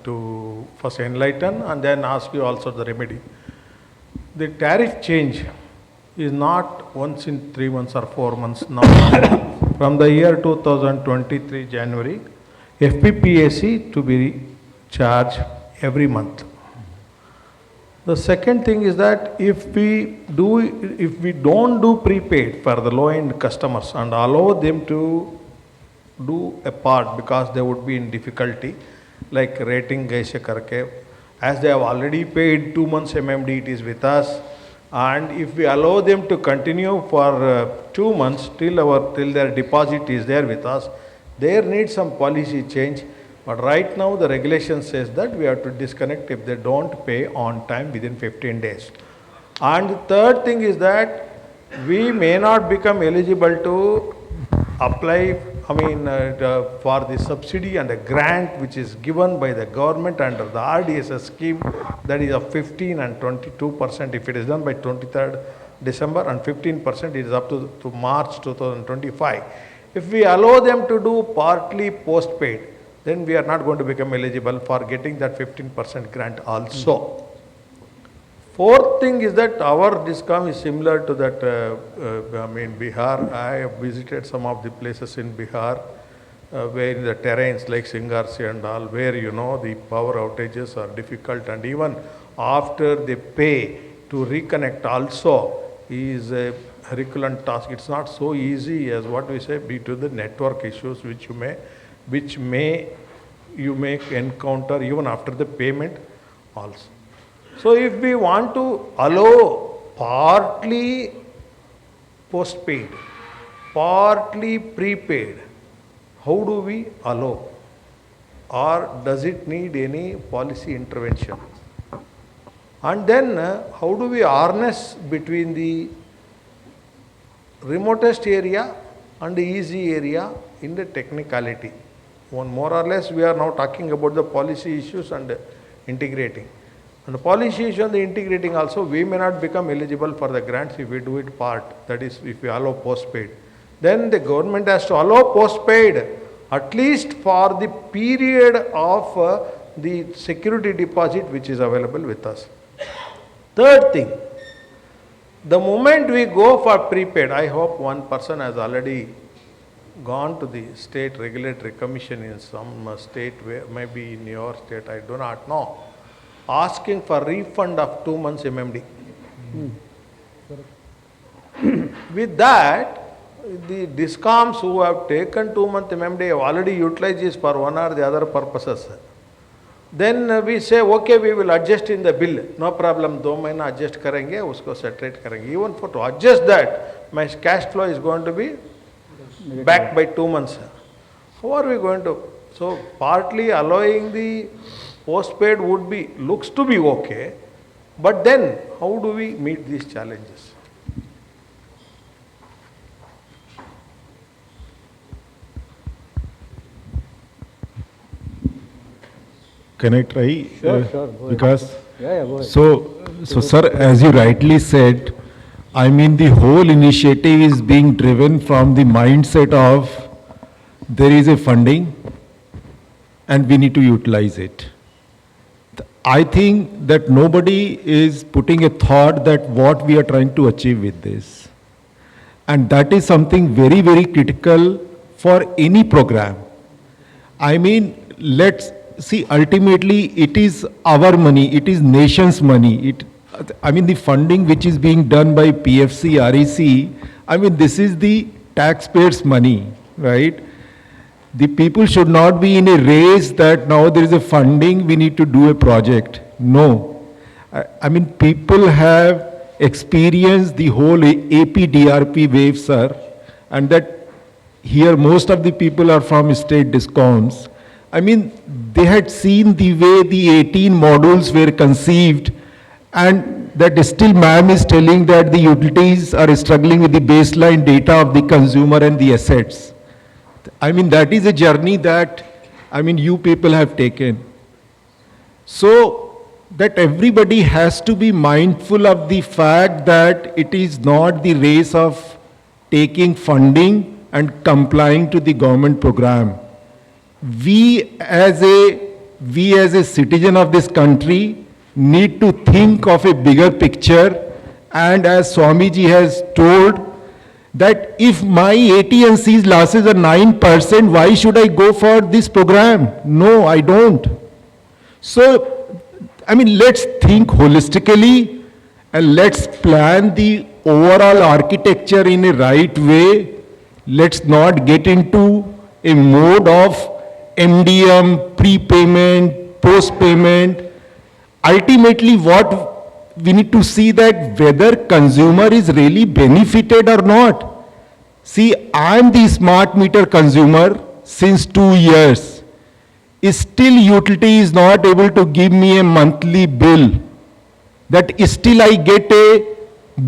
Speaker 8: to first enlighten and then ask you also the remedy. The tariff change is not once in 3 months or 4 months now. From the year 2023 January, FPPAC to be charged every month. The second thing is that if we don't do prepaid for the low-end customers and allow them to do a part because they would be in difficulty, like rating gaise karke, as they have already paid 2 months MMD, it is with us, and if we allow them to continue for 2 months till their deposit is there with us, there needs some policy change. But right now the regulation says that we have to disconnect if they don't pay on time within 15 days. And the third thing is that we may not become eligible to apply, for the subsidy and the grant which is given by the government under the RDSS scheme, that is of 15 and 22% if it is done by 23rd December, and 15% it is up to March 2025. If we allow them to do partly postpaid, then we are not going to become eligible for getting that 15% grant also. Fourth thing is that our discom is similar to that, Bihar. I have visited some of the places in Bihar where the terrains like Singarsi and all, where the power outages are difficult, and even after they pay to reconnect also is a Herculean task. It's not so easy as what we say due to the network issues which you may encounter even after the payment also. So if we want to allow partly postpaid, partly prepaid, how do we allow? Or does it need any policy intervention? And then how do we harness between the remotest area and the easy area in the technicality? One more or less we are now talking about the policy issues and integrating. And the policy issue and the integrating also, we may not become eligible for the grants if we do it part, that is if we allow postpaid. Then the government has to allow postpaid at least for the period of the security deposit which is available with us. Third thing, the moment we go for prepaid, I hope one person has already gone to the state regulatory commission in some state, where maybe in your state, I do not know, asking for refund of 2 months MMD. With that, the discoms who have taken 2 month MMD have already utilized this for one or the other purposes. Then we say, okay, we will adjust in the bill. No problem, 2 mahina adjust karenge, usko separate karenge. Even for to adjust that, my cash flow is going to be back by 2 months. How are we going to? So partly allowing the postpaid looks to be okay, but then how do we meet these challenges?
Speaker 7: Can I try?
Speaker 2: Sure, go ahead.
Speaker 7: Because
Speaker 2: Yeah, go ahead.
Speaker 7: so sir, as you rightly said, I mean, the whole initiative is being driven from the mindset of there is a funding and we need to utilize it. I think that nobody is putting a thought that what we are trying to achieve with this. And that is something very, very critical for any program. I mean, let's see, ultimately it is our money, it is nation's money. I mean, the funding which is being done by PFC, REC, I mean, this is the taxpayers' money, right? The people should not be in a race that now there is a funding, we need to do a project. No. I mean, people have experienced the whole APDRP wave, sir, and that here most of the people are from state discoms. I mean, they had seen the way the 18 modules were conceived, and that still ma'am is telling that the utilities are struggling with the baseline data of the consumer and the assets. I mean, that is a journey that, I mean, you people have taken. So, that everybody has to be mindful of the fact that it is not the race of taking funding and complying to the government program. We as a citizen of this country need to think of a bigger picture, and as Swamiji has told, that if my AT&C's losses are 9%, why should I go for this program? No, I don't. So, I mean, let's think holistically and let's plan the overall architecture in a right way. Let's not get into a mode of MDM, prepayment, post-payment. Ultimately, what we need to see that whether consumer is really benefited or not. See, I am the smart meter consumer since 2 years. Still utility is not able to give me a monthly bill. That still I get a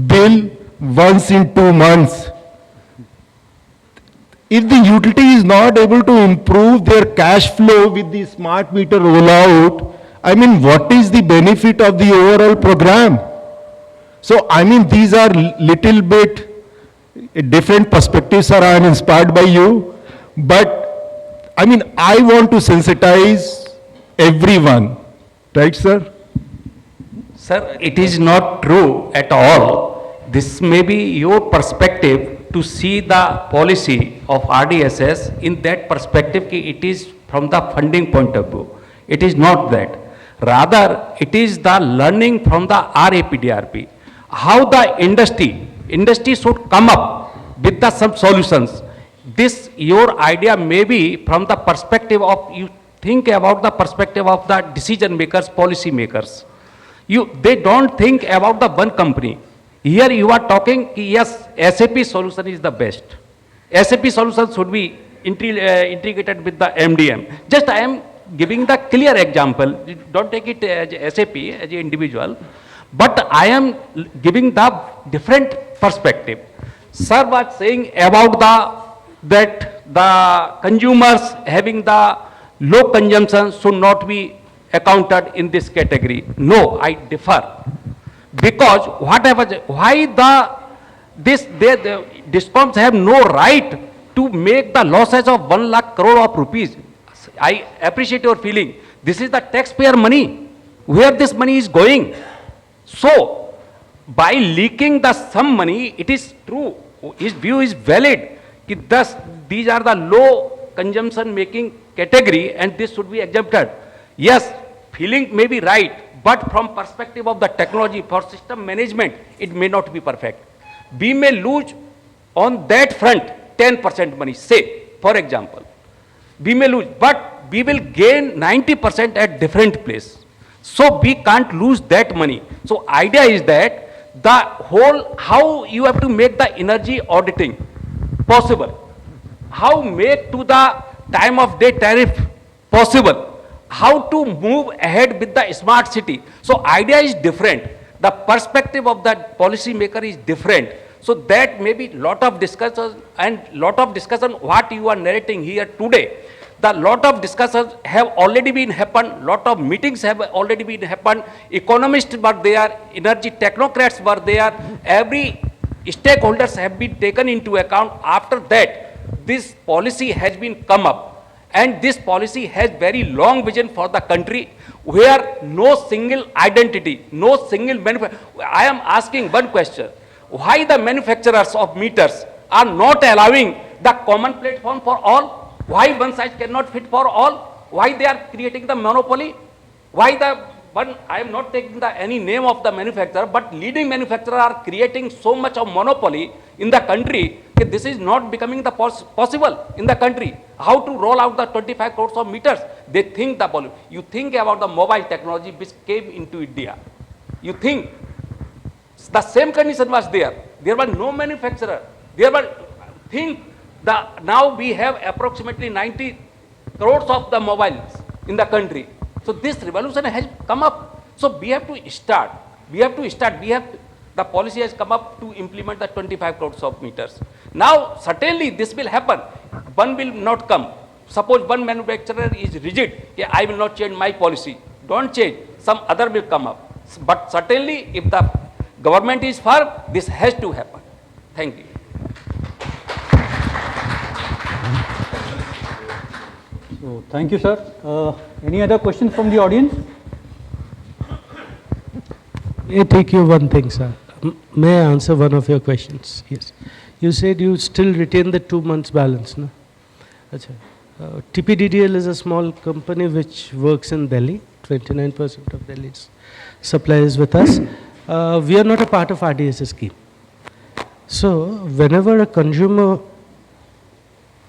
Speaker 7: bill once in 2 months. If the utility is not able to improve their cash flow with the smart meter rollout, I mean, what is the benefit of the overall program? So, I mean, these are little bit different perspectives, sir. I am inspired by you. But, I mean, I want to sensitize everyone. Right, sir?
Speaker 9: Sir, it is not true at all. This may be your perspective to see the policy of RDSS in that perspective. It is from the funding point of view. It is not that. Rather, it is the learning from the RAPDRP. How the industry should come up with the some solutions. This, your idea may be from the perspective of, you think about the perspective of the decision makers, policy makers. They don't think about the one company. Here you are talking, yes, SAP solution is the best. SAP solution should be integrated with the MDM. Just I am giving the clear example. Don't take it as SAP, as an individual. But I am giving the different perspective. Sir was saying about that the consumers having the low consumption should not be accounted in this category. No, I differ. Because why the discoms have no right to make the losses of 1 lakh crore of rupees. I appreciate your feeling. This is the taxpayer money. Where this money is going? So, by leaking the some money, it is true. His view is valid. Thus, these are the low consumption making category and this should be exempted. Yes, feeling may be right, but from perspective of the technology for system management, it may not be perfect. We may lose on that front 10% money, say, for example. We may lose, but we will gain 90% at different place. So we can't lose that money. So idea is that the whole, how you have to make the energy auditing possible, how make to the time of day tariff possible, how to move ahead with the smart city. So idea is different. The perspective of that policy maker is different. So that may be lot of discussion and lot of discussion what you are narrating here today. The lot of discussions have already been happened, lot of meetings have already been happened, economists were there, energy technocrats were there, every stakeholders have been taken into account. After that, this policy has been come up, and this policy has very long vision for the country, where no single identity, no single manufacturer. I am asking one question: why the manufacturers of meters are not allowing the common platform for all? Why one size cannot fit for all? Why they are creating the monopoly? Why the one, I am not taking the any name of the manufacturer, but leading manufacturers are creating so much of monopoly in the country that this is not becoming the possible in the country. How to roll out the 25 crores of meters? They think the you think about the mobile technology which came into India. You think the same condition was there. There was no manufacturer. There were, think now we have approximately 90 crores of the mobiles in the country. So this revolution has come up. So we have to start. The policy has come up to implement the 25 crores of meters. Now certainly this will happen. One will not come. Suppose one manufacturer is rigid, yeah, I will not change my policy. Don't change. Some other will come up. But certainly if the government is firm, this has to happen. Thank you.
Speaker 2: So, thank you, sir. Any other questions from the audience?
Speaker 3: May I take you one thing, sir? May I answer one of your questions? Yes. You said you still retain the 2 months balance, no? Achha. TPDDL is a small company which works in Delhi. 29% of Delhi's supply is with us. We are not a part of RDSS scheme. So, whenever a consumer,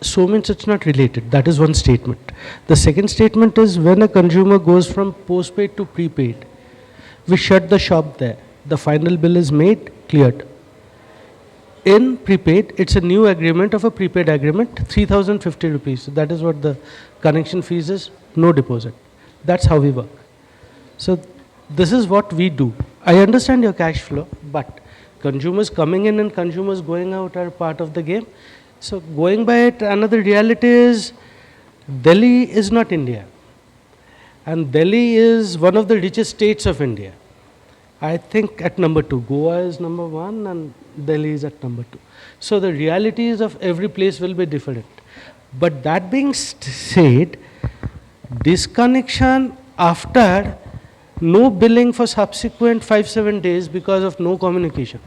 Speaker 3: so means it's not related. That is one statement. The second statement is when a consumer goes from postpaid to prepaid, we shut the shop there. The final bill is made, cleared. In prepaid, it's a new agreement of a prepaid agreement, 3,050 rupees. So that is what the connection fees is, no deposit. That's how we work. So this is what we do. I understand your cash flow, but consumers coming in and consumers going out are part of the game. So going by it, another reality is Delhi is not India. And Delhi is one of the richest states of India. I think at number 2. Goa is number 1 and Delhi is at number 2. So the realities of every place will be different. But that being said, disconnection after no billing for subsequent 5-7 days because of no communication.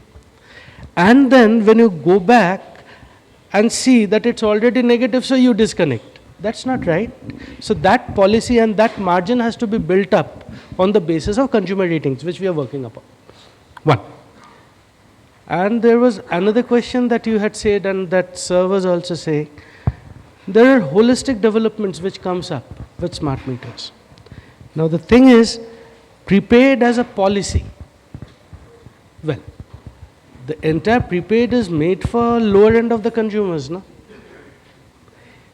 Speaker 3: And then when you go back and see that it's already negative, so you disconnect. That's not right. So that policy and that margin has to be built up on the basis of consumer ratings, which we are working upon. One. And there was another question that you had said, and that sir was also saying, there are holistic developments which comes up with smart meters. Now the thing is, prepaid as a policy, well, the entire prepaid is made for lower end of the consumers, no?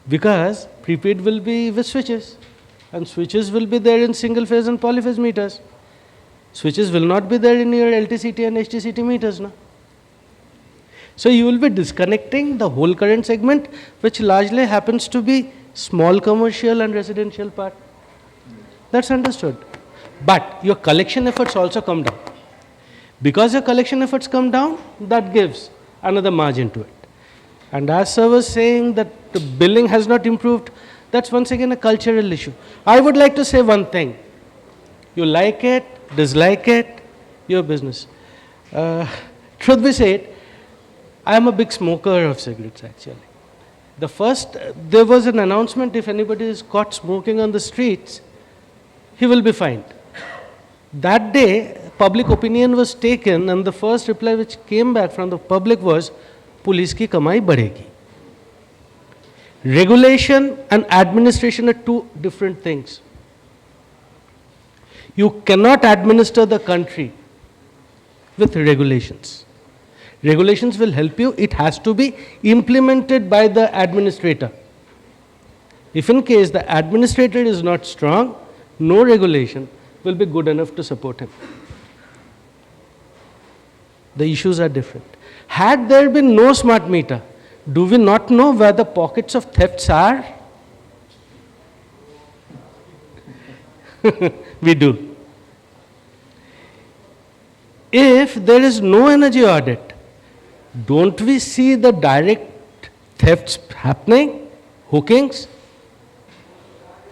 Speaker 3: Because prepaid will be with switches, and switches will be there in single phase and polyphase meters. Switches will not be there in your LTCT and HTCT meters, no? So you will be disconnecting the whole current segment, which largely happens to be small commercial and residential part. That's understood. But your collection efforts also come down. Because your collection efforts come down, that gives another margin to it. And as sir was saying that the billing has not improved, that's once again a cultural issue. I would like to say one thing. You like it, dislike it, your business. Truth be said, I am a big smoker of cigarettes actually. There was an announcement, if anybody is caught smoking on the streets, he will be fined. That day, public opinion was taken, and the first reply which came back from the public was, police ki kamai badhegi. Regulation and administration are two different things. You cannot administer the country with regulations. Regulations will help you. It has to be implemented by the administrator. If in case the administrator is not strong, no regulation will be good enough to support him. The issues are different. Had there been no smart meter, do we not know where the pockets of thefts are? We do. If there is no energy audit, Don't we see the direct thefts happening, hookings?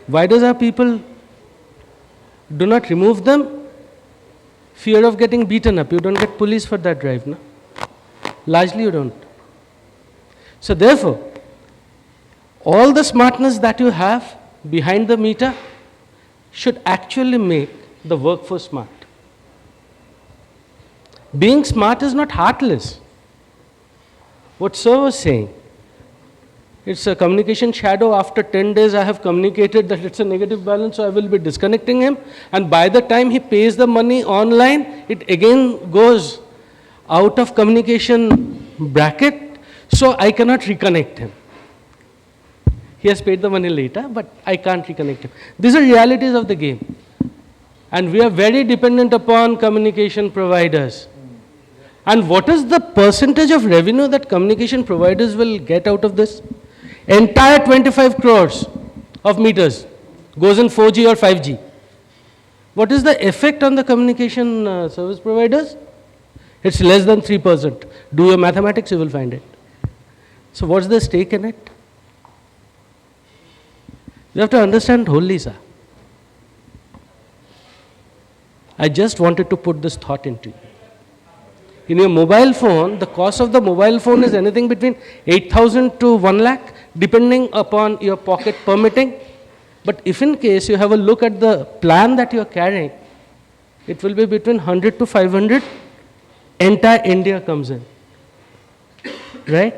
Speaker 3: Why does our people do not remove them? Fear of getting beaten up. You don't get police for that drive, no? Largely you don't. So therefore, all the smartness that you have behind the meter should actually make the workforce smart. Being smart is not heartless. What sir was saying, it's a communication shadow. After 10 days I have communicated that it's a negative balance, so I will be disconnecting him, and by the time he pays the money online, it again goes out of communication bracket, so I cannot reconnect him. He has paid the money later, but I can't reconnect him. These are realities of the game. And we are very dependent upon communication providers. And what is the percentage of revenue that communication providers will get out of this? Entire 25 crores of meters goes in 4G or 5G. What is the effect on the communication service providers? It's less than 3%. Do your mathematics, you will find it. So what's the stake in it? You have to understand wholly, sir. I just wanted to put this thought into you. In your mobile phone, the cost of the mobile phone is anything between 8,000 to 1 lakh, depending upon your pocket permitting. But if in case you have a look at the plan that you are carrying, it will be between 100 to 500. Entire India comes in. Right?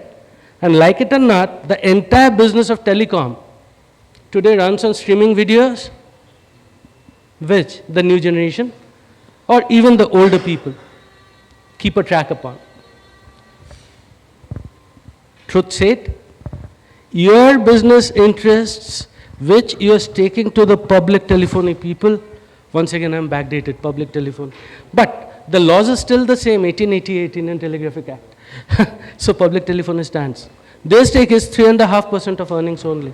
Speaker 3: And like it or not, the entire business of telecom today runs on streaming videos, which the new generation or even the older people keep a track upon. Truth said, your business interests which you are staking to the public telephony people, once again I'm backdated, public telephone, but the laws are still the same, 1888 Indian Telegraphic Act. So public telephony stands. Their stake is 3.5% of earnings only.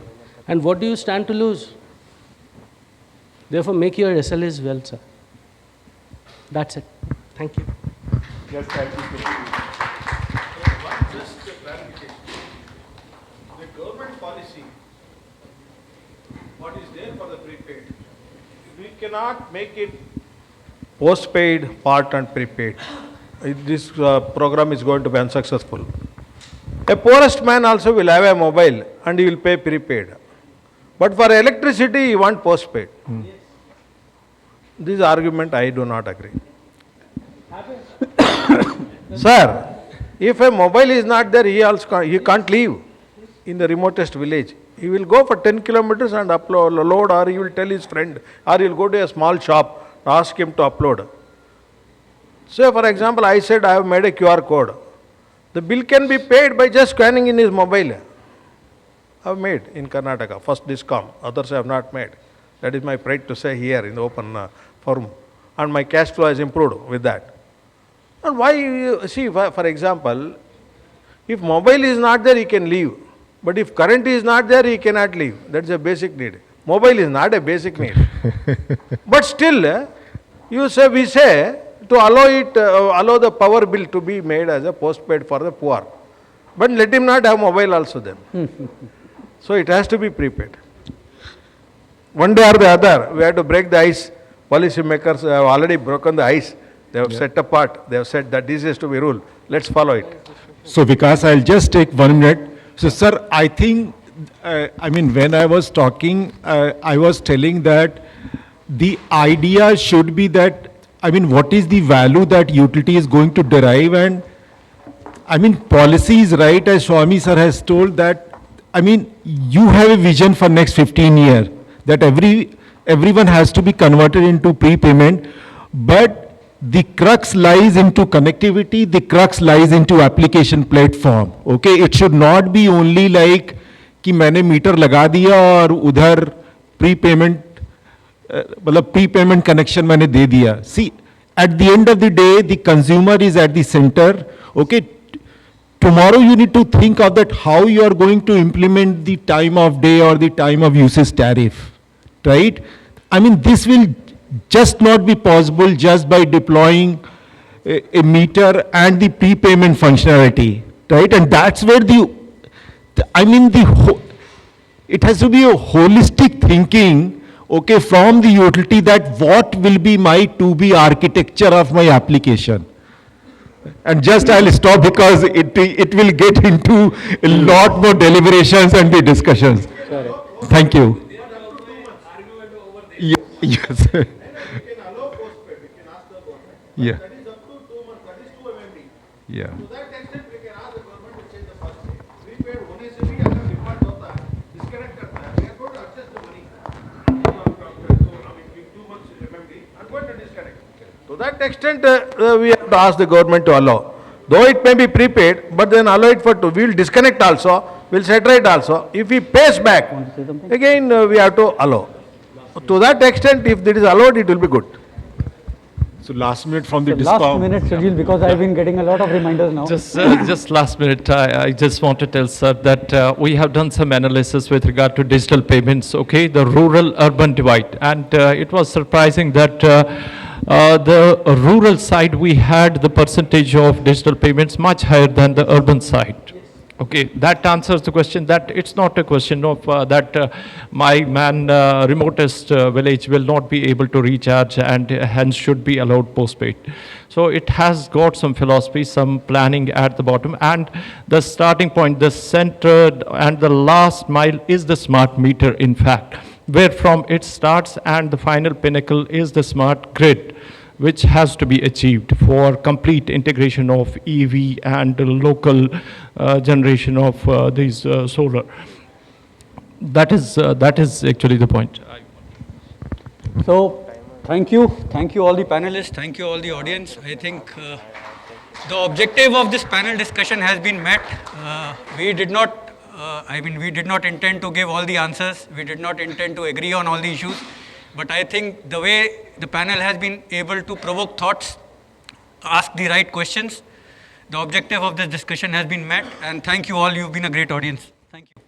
Speaker 3: And what do you stand to lose? Therefore, make your SLAs well, sir. That's it. Thank you.
Speaker 8: Yes, thank you. Just a clarification. The government policy, what is there for the prepaid, we cannot make it postpaid, part and prepaid. This program is going to be unsuccessful. A poorest man also will have a mobile and he will pay prepaid. But for electricity, he wants postpaid. This argument I do not agree. Sir, if a mobile is not there, he can't live in the remotest village. He will go for 10 kilometers and load, or he will tell his friend, or he will go to a small shop, ask him to upload. So, for example, I said I have made a QR code. The bill can be paid by just scanning in his mobile. I have made in Karnataka, first Discom, others have not made. That is my pride to say here in the open forum. And my cash flow has improved with that. And why, see, for example, if mobile is not there, he can leave. But if current is not there, he cannot leave. That's a basic need. Mobile is not a basic need. But still, we say, to allow the power bill to be made as a postpaid for the poor. But let him not have mobile also then. So it has to be prepaid. One day or the other, we have to break the ice. Policy makers have already broken the ice. They have set apart. They have said that this is to be rule. Let's follow it.
Speaker 7: So Vikas, I'll just take 1 minute. So sir, I think, when I was talking, I was telling that the idea should be that, what is the value that utility is going to derive, and policy is right, as Swami sir has told that, you have a vision for next 15 years that everyone has to be converted into prepayment, but the crux lies into connectivity, the crux lies into application platform. Okay, it should not be only like कि मैंने metre लगा दिया और उधर prepayment connection मैंने दे दिया. See, at the end of the day, the consumer is at the center. Okay, tomorrow you need to think of that how you are going to implement the time of day or the time of usage tariff, right? This will just not be possible just by deploying a meter and the prepayment functionality, right? And that's where it has to be a holistic thinking, okay, from the utility that what will be my to-be architecture of my application. And just I'll stop because it will get into a lot more deliberations and the discussions. Thank you. Yes. Yeah. Yeah.
Speaker 8: To that extent, we have to ask the government to allow. Though it may be prepaid, but then allow it for two. We will disconnect also, we will set right also. If he pays back, again we have to allow. To that extent, if it is allowed, it will be good.
Speaker 7: So last minute from the
Speaker 2: So
Speaker 7: discount.
Speaker 2: last minute, Shurjeel, because I've been getting a lot of reminders now.
Speaker 4: Just last minute, I just want to tell sir that we have done some analysis with regard to digital payments, okay, the rural-urban divide. And it was surprising that the rural side, we had the percentage of digital payments much higher than the urban side. Okay, that answers the question that it's not a question of that my man remotest village will not be able to recharge and hence should be allowed postpaid. So it has got some philosophy, some planning at the bottom, and the starting point, the center and the last mile is the smart meter in fact, where from it starts and the final pinnacle is the smart grid, which has to be achieved for complete integration of EV and local generation of these solar. That is actually the point.
Speaker 2: So, thank you all the panelists, thank you all the audience. I think the objective of this panel discussion has been met. We did not intend to give all the answers. We did not intend to agree on all the issues. But I think the way the panel has been able to provoke thoughts, ask the right questions, the objective of this discussion has been met. And thank you all. You've been a great audience. Thank you.